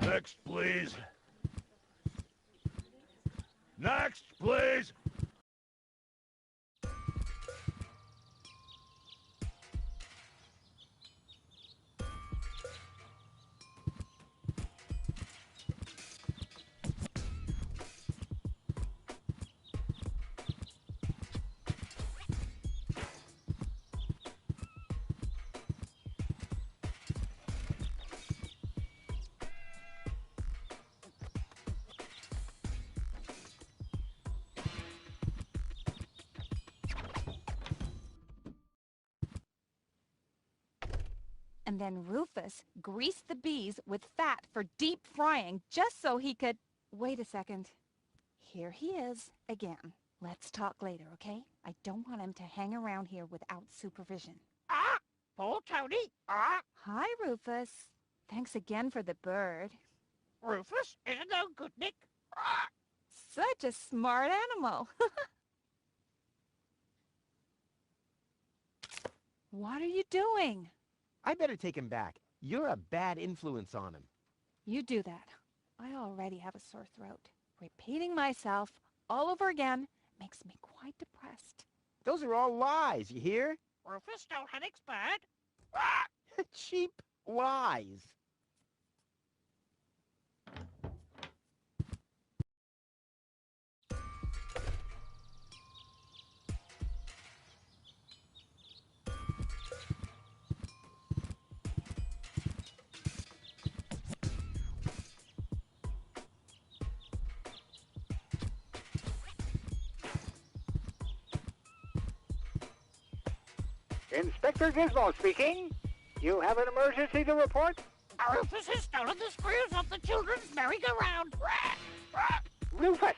Next, please. Next, please. And then Rufus greased the bees with fat for deep frying just so he could... Wait a second. Here he is again. Let's talk later, okay? I don't want him to hang around here without supervision. Paul, Tony. Hi, Rufus. Thanks again for the bird. Rufus isn't no good, Nick. Such a smart animal. What are you doing? I better take him back. You're a bad influence on him. You do that. I already have a sore throat. Repeating myself all over again makes me quite depressed. Those are all lies, you hear? Rufus stole Hennick's bird. Cheap lies. Inspector Gizmo speaking. You have an emergency to report? Rufus has stolen the screws off the children's merry-go-round. Rufus!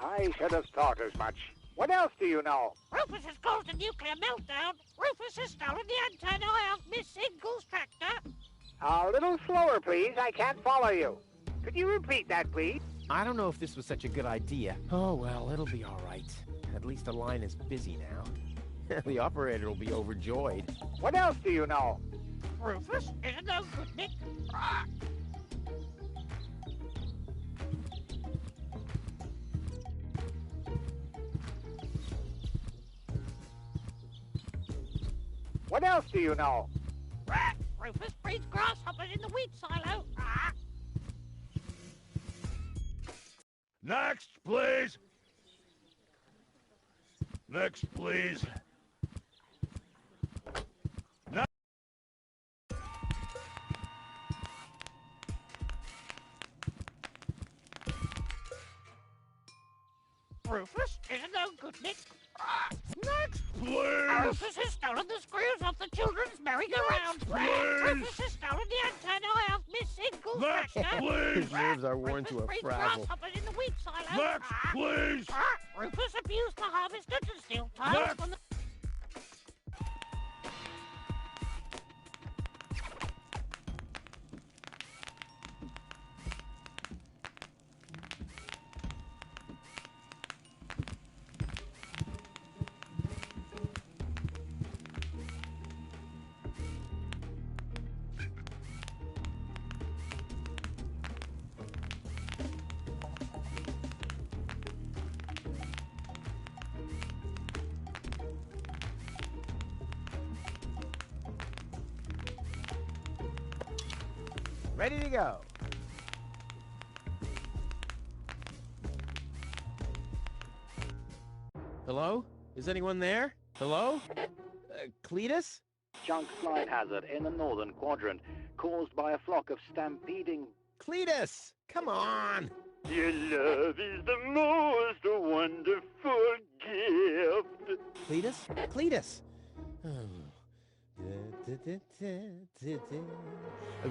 I should have thought as much. What else do you know? Rufus has caused a nuclear meltdown. Rufus has stolen the antenna of Miss Ingle's tractor. A little slower, please. I can't follow you. Could you repeat that, please? I don't know if this was such a good idea. Oh, well, it'll be all right. At least the line is busy now. The operator will be overjoyed. What else do you know? Rufus isn't no good, Nick. What else do you know? Rufus breeds grasshoppers in the wheat silo. Next, please. Next, please. Rufus is no good, Nick. Next, please! Rufus has stolen the screws off the children's merry-go-round. Rufus has stolen the antenna off Miss Next, Incle's please! His nerves are worn to a Rufus breeds frazzle. grasshoppers in the wheat silo. Next, please! Rufus abused the harvester to steal tiles Next. from the... Ready to go. Hello? Is anyone there? Hello? Cletus? Chunk flight hazard in the northern quadrant, caused by a flock of stampeding... Cletus! Come on! Your love is the most wonderful gift. Cletus? Cletus!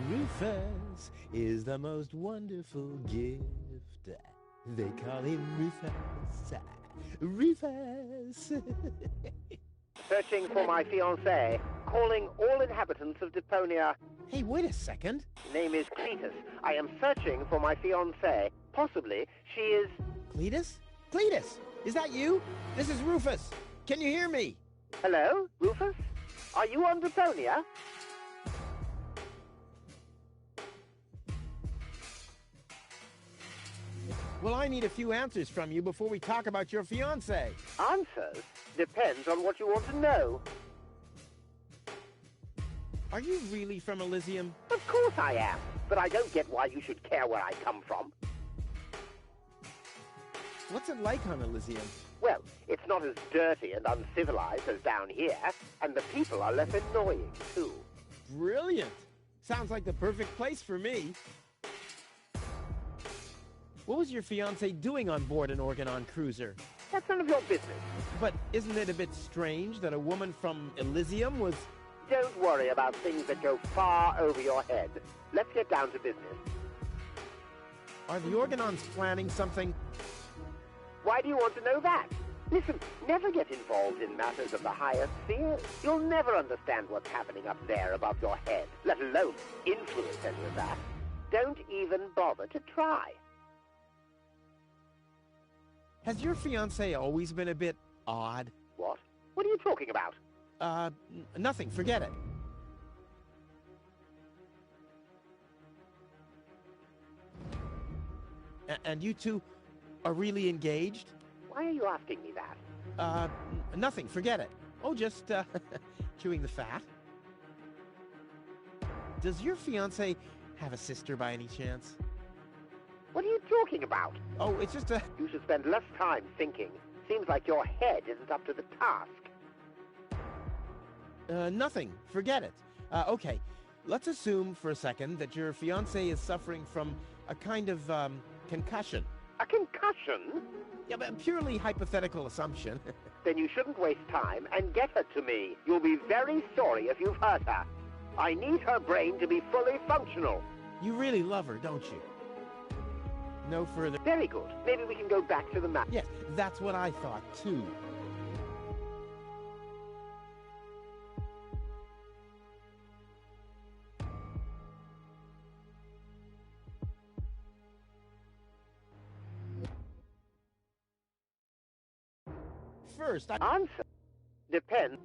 Rufus is the most wonderful gift. They call him Rufus. Rufus! Searching for my fiancée. Calling all inhabitants of Deponia. Hey, wait a second. Name is Cletus. I am searching for my fiancée. Possibly she is... Cletus? Cletus! Is that you? This is Rufus. Can you hear me? Hello, Rufus? Are you on Deponia? Well, I need a few answers from you before we talk about your fiancé. Answers? Depends on what you want to know. Are you really from Elysium? Of course I am, but I don't get why you should care where I come from. What's it like on Elysium? Well, it's not as dirty and uncivilized as down here, and the people are less annoying, too. Brilliant! Sounds like the perfect place for me. What was your fiancé doing on board an Organon cruiser? That's none of your business. But isn't it a bit strange that a woman from Elysium was... Don't worry about things that go far over your head. Let's get down to business. Are the Organons planning something? Why do you want to know that? Listen, never get involved in matters of the higher spheres. You'll never understand what's happening up there above your head, let alone influence any of that. Don't even bother to try. Has your fiancé always been a bit odd? What? What are you talking about? Nothing. Forget it. And you two are really engaged? Why are you asking me that? Nothing. Forget it. Oh, just, chewing the fat. Does your fiancé have a sister by any chance? What are you talking about? Oh, it's just a... You should spend less time thinking. Seems like your head isn't up to the task. Nothing. Forget it. Okay. Let's assume for a second that your fiancé is suffering from a kind of, concussion. A concussion? Yeah, but purely hypothetical assumption. Then you shouldn't waste time and get her to me. You'll be very sorry if you've hurt her. I need her brain to be fully functional. You really love her, don't you? No further... Very good. Maybe we can go back to the map. Yes, that's what I thought, too. First, Answer. Depends.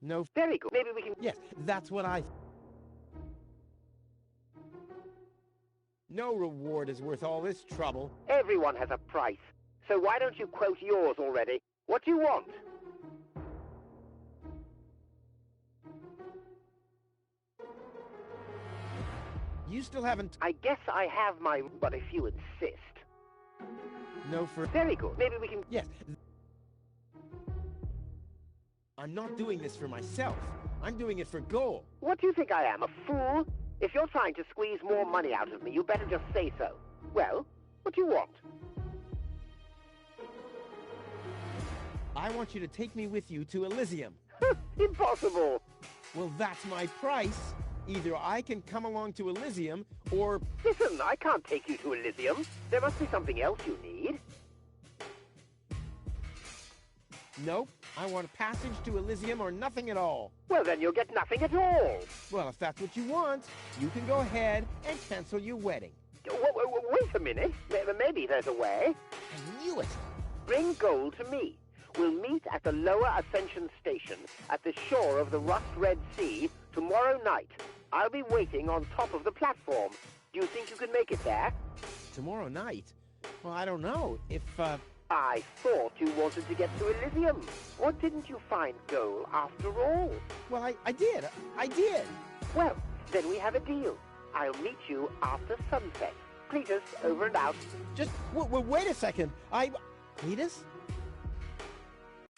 No... Very good. Maybe we can... Yes, that's what I... No reward is worth all this trouble. Everyone has a price. So why don't you quote yours already? What do you want? You still haven't... I guess I have my... But if you insist... No for... Very good. Maybe we can... Yes. I'm not doing this for myself. I'm doing it for gold. What do you think I am, a fool? If you're trying to squeeze more money out of me, you better just say so. Well, what do you want? I want you to take me with you to Elysium. Impossible! Well, that's my price. Either I can come along to Elysium, or... Listen, I can't take you to Elysium. There must be something else you need. Nope. I want a passage to Elysium or nothing at all. Well, then you'll get nothing at all. Well, if that's what you want, you can go ahead and cancel your wedding. Wait a minute. Maybe there's a way. I knew it. Bring gold to me. We'll meet at the Lower Ascension Station at the shore of the Rust-Red Sea tomorrow night. I'll be waiting on top of the platform. Do you think you can make it there? Tomorrow night? Well, I don't know. If, I thought you wanted to get to Elysium. Or didn't you find gold after all? Well, I did. I did. Well, then we have a deal. I'll meet you after sunset. Cletus, over and out. Just, wait a second. Cletus?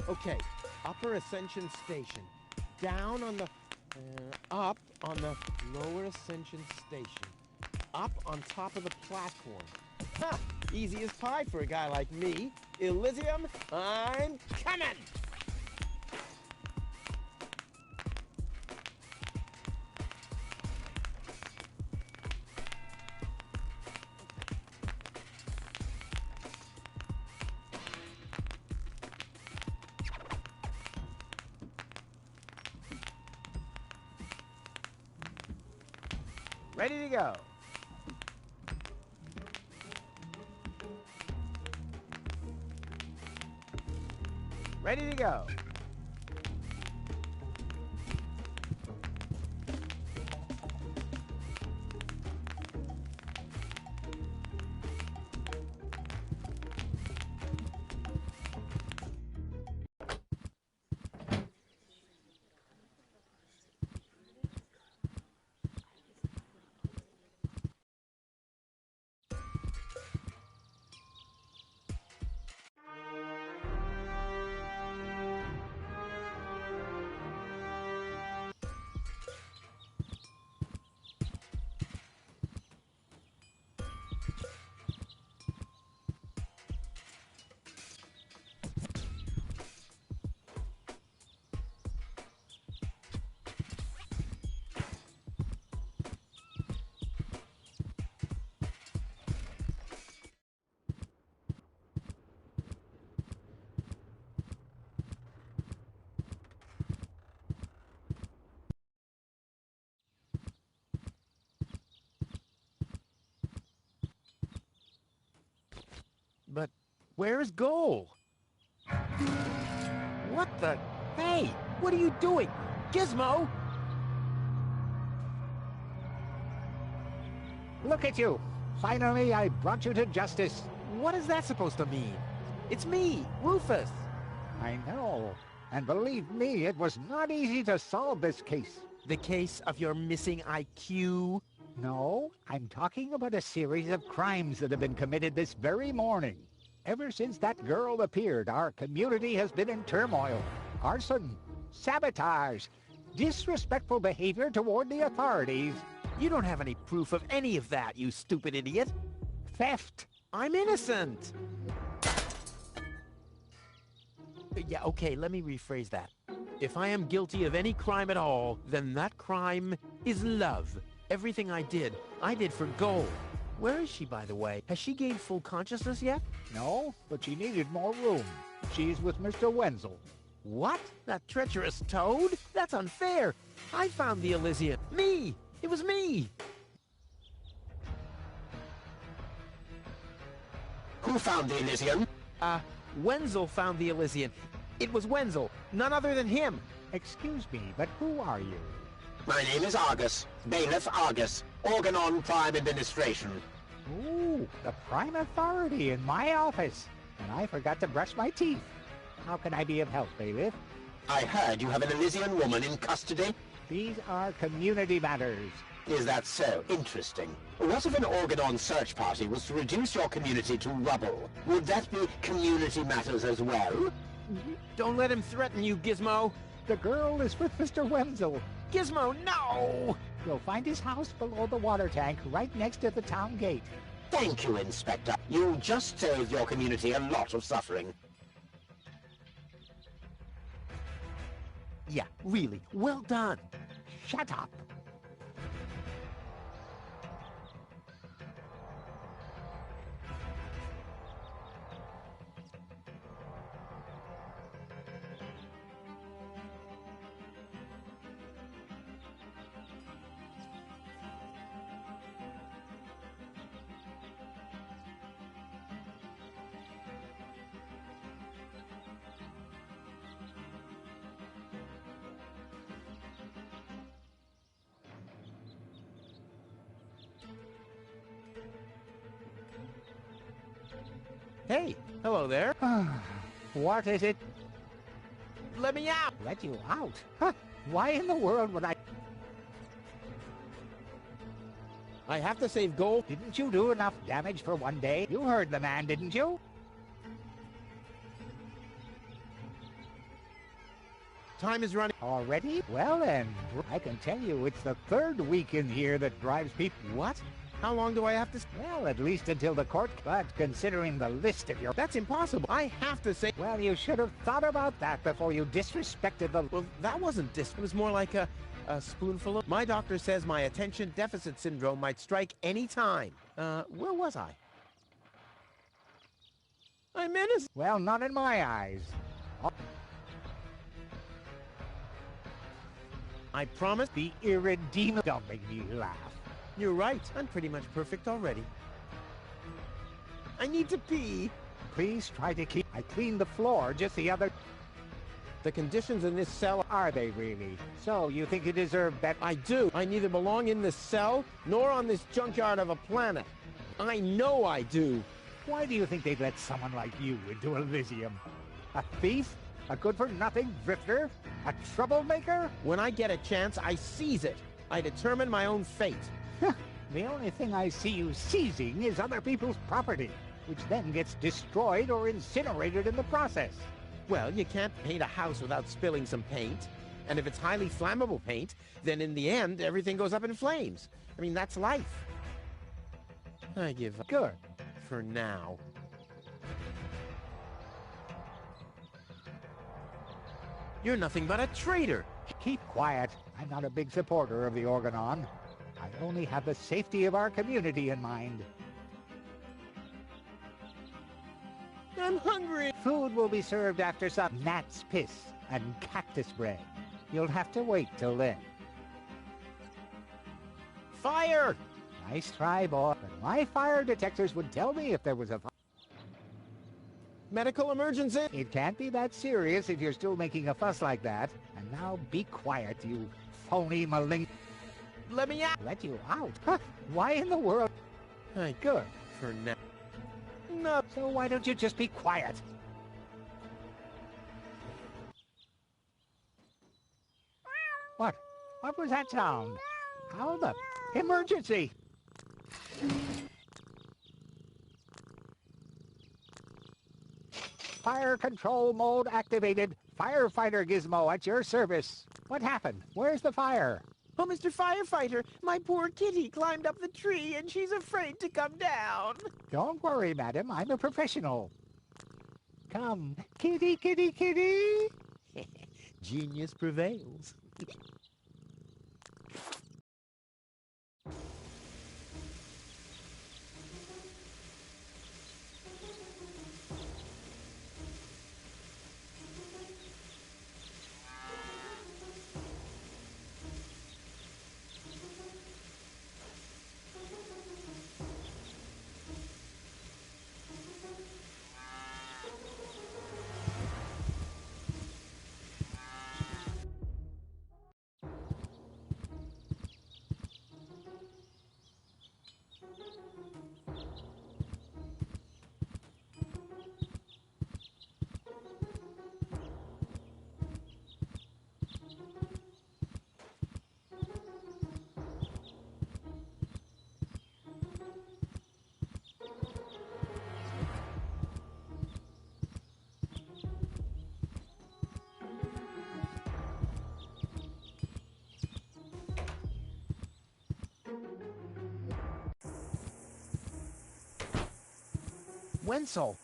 Okay, Upper Ascension Station. Down on the... up on the Lower Ascension Station. Up on top of the platform. Ha! Easy as pie for a guy like me. Elysium, I'm coming! Ready to go. Ready to go. But where's Goal? What the... Hey, what are you doing? Gizmo! Look at you! Finally, I brought you to justice. What is that supposed to mean? It's me, Rufus. I know. And believe me, it was not easy to solve this case. The case of your missing IQ? No, I'm talking about a series of crimes that have been committed this very morning. Ever since that girl appeared, our community has been in turmoil. Arson, sabotage, disrespectful behavior toward the authorities. You don't have any proof of any of that, you stupid idiot. Theft. I'm innocent. Yeah, okay, let me rephrase that. If I am guilty of any crime at all, then that crime is love. Everything I did for gold. Where is she, by the way? Has she gained full consciousness yet? No, but she needed more room. She's with Mr. Wenzel. What? That treacherous toad? That's unfair. I found the Elysium. Me! It was me! Who found the Elysium? Wenzel found the Elysium. It was Wenzel, none other than him. Excuse me, but who are you? My name is Argus, Bailiff Argus, Organon Prime Administration. Ooh, the prime authority in my office. And I forgot to brush my teeth. How can I be of help, Bailiff? I heard you have an Elysian woman in custody. These are community matters. Is that so? Interesting. What if an Organon search party was to reduce your community to rubble? Would that be community matters as well? Don't let him threaten you, Gizmo. The girl is with Mr. Wenzel. Gizmo, no! You'll find his house below the water tank, right next to the town gate. Thank you, Inspector. You just saved your community a lot of suffering. Yeah, really, well done. Shut up. Hey, hello there. What is it? Let me out! Let you out? Huh. Why in the world would I... I have to save gold. Didn't you do enough damage for one day? You heard the man, didn't you? Time is running. Already? Well then, I can tell you it's the third week in here that drives people... What? How long do I have to... Well, at least until the court... But considering the list of your... That's impossible. I have to say... Well, you should have thought about that before you disrespected the... Well, that wasn't It was more like a spoonful of... My doctor says my attention deficit syndrome might strike any time. Where was I? I'm innocent. Well, not in my eyes. I promise. The irredeemable... Don't make me laugh. You're right. I'm pretty much perfect already. I need to pee. Please try to keep... I cleaned the floor just the other... The conditions in this cell... Are they really? So, you think you deserve better? I do. I neither belong in this cell, nor on this junkyard of a planet. I know I do. Why do you think they'd let someone like you into Elysium? A thief? A good-for-nothing drifter? A troublemaker? When I get a chance, I seize it. I determine my own fate. The only thing I see you seizing is other people's property, which then gets destroyed or incinerated in the process. Well, you can't paint a house without spilling some paint. And if it's highly flammable paint, then in the end, everything goes up in flames. I mean, that's life. I give up. Good. For now. You're nothing but a traitor. Keep quiet. I'm not a big supporter of the Organon. I only have the safety of our community in mind. I'm hungry. Food will be served after some gnat's piss and cactus bread. You'll have to wait till then. Fire! Nice try, boy. But my fire detectors would tell me if there was a fire. Medical emergency? It can't be that serious if you're still making a fuss like that. And now be quiet, you phony malign... Let me out! Let you out? Huh. Why in the world? Good. For now. No. So why don't you just be quiet? What? What was that sound? How the... Emergency! Fire control mode activated. Firefighter Gizmo at your service. What happened? Where's the fire? Oh, Mr. Firefighter, my poor kitty climbed up the tree and she's afraid to come down. Don't worry, madam. I'm a professional. Come, kitty, kitty, kitty. Genius prevails. Wenzel!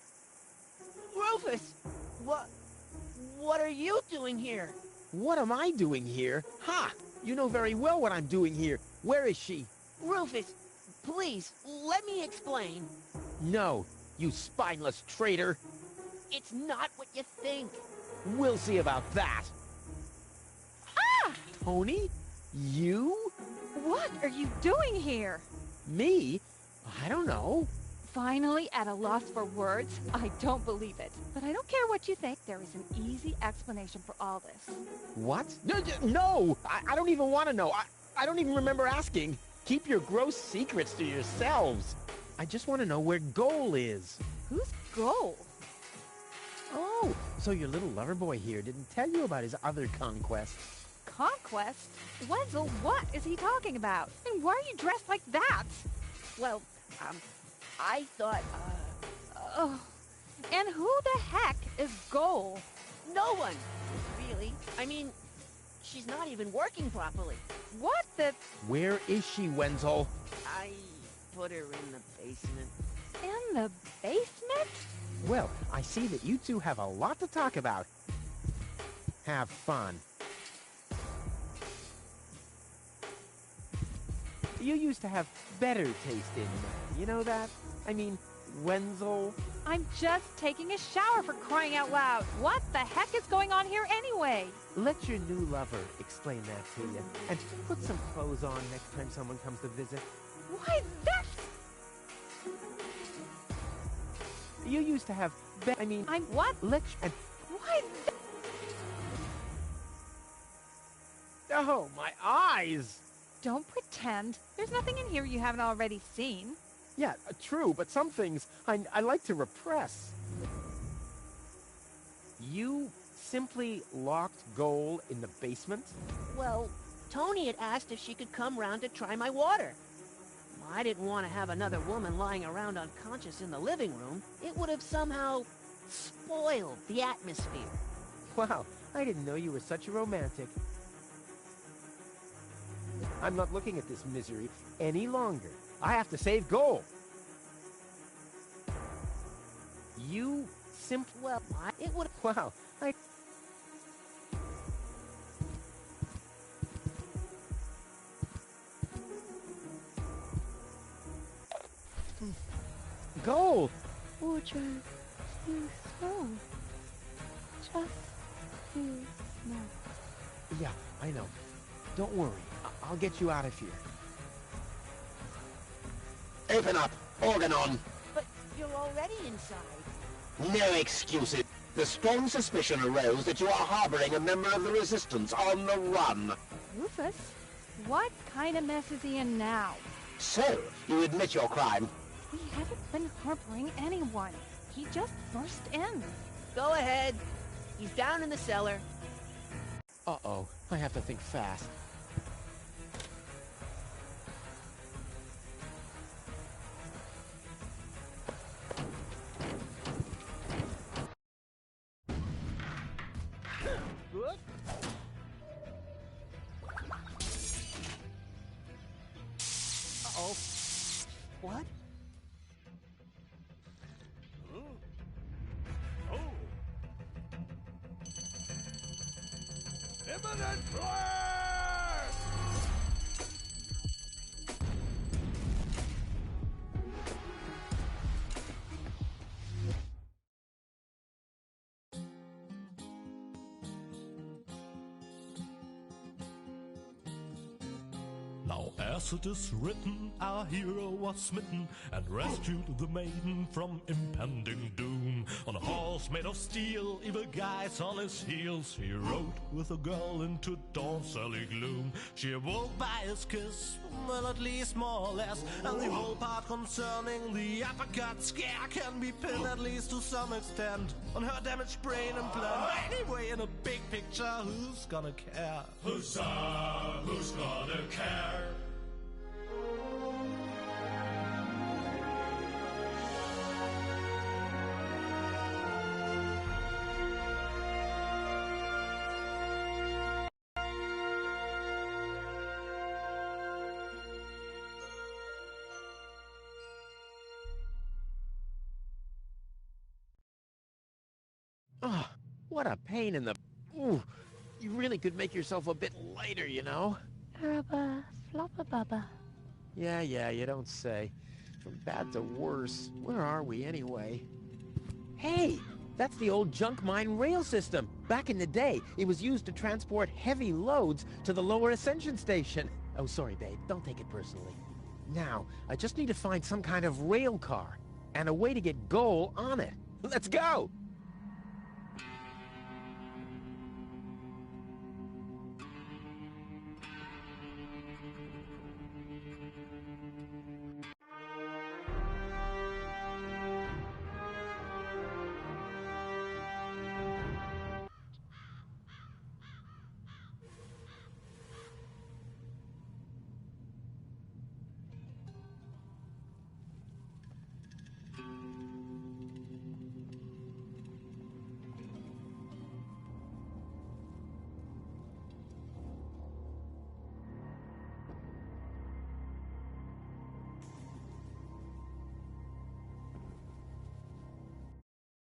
Rufus! What are you doing here? What am I doing here? Ha! You know very well what I'm doing here. Where is she? Rufus, please, let me explain. No, you spineless traitor. It's not what you think. We'll see about that. Ah! Tony? You? What are you doing here? Me? I don't know. Finally at a loss for words? I don't believe it. But I don't care what you think. There is an easy explanation for all this. What? No! I don't even want to know. I don't even remember asking. Keep your gross secrets to yourselves. I just want to know where Goal is. Who's Goal? Oh, so your little lover boy here didn't tell you about his other conquests. Conquest? Wenzel, what is he talking about? And why are you dressed like that? Well, I thought, Oh. And who the heck is Goal? No one, really. I mean, she's not even working properly. What the... Where is she, Wenzel? I put her in the basement. In the basement? Well, I see that you two have a lot to talk about. Have fun. You used to have better taste in men, you know that? I mean, Wenzel. I'm just taking a shower, for crying out loud. What the heck is going on here anyway? Let your new lover explain that to you. And put some clothes on next time someone comes to visit. Why, that's... You used to have I'm what? And Why oh, my eyes! Don't pretend. There's nothing in here you haven't already seen. Yeah, true, but some things I like to repress. You simply locked Goal in the basement? Well, Tony had asked if she could come round to try my water. I didn't want to have another woman lying around unconscious in the living room. It would have somehow spoiled the atmosphere. Wow, I didn't know you were such a romantic. I'm not looking at this misery any longer. I have to save Goal. You simply... Well, it would... Wow, Goal! Or just too slow. Just too slow. Yeah, I know. Don't worry. I'll get you out of here. Open up! Organ on! But you're already inside. No excuses. The strong suspicion arose that you are harboring a member of the Resistance on the run. Rufus, what kind of mess is he in now? So, you admit your crime? We haven't been harboring anyone. He just burst in. Go ahead. He's down in the cellar. Uh-oh. I have to think fast. Uh-oh. What? Imminent blast! Now as it is written, our hero was smitten and rescued the maiden from impending doom. On a horse made of steel, evil guys on his heels, he rode with a girl into dawn's early gloom. She awoke by his kiss, well at least more or less, and the whole part concerning the uppercut scare can be pinned at least to some extent on her damaged brain and blood. Anyway, in a big picture, who's gonna care? Huzzah, who's gonna care? Oh, what a pain in the... Ooh, You really could make yourself a bit lighter, you know? Rubba, floppa bubba. Yeah, you don't say. From bad to worse. Where are we, anyway? Hey! That's the old junk mine rail system. Back in the day, it was used to transport heavy loads to the lower ascension station. Oh, sorry, babe. Don't take it personally. Now, I just need to find some kind of rail car and a way to get Goal on it. Let's go!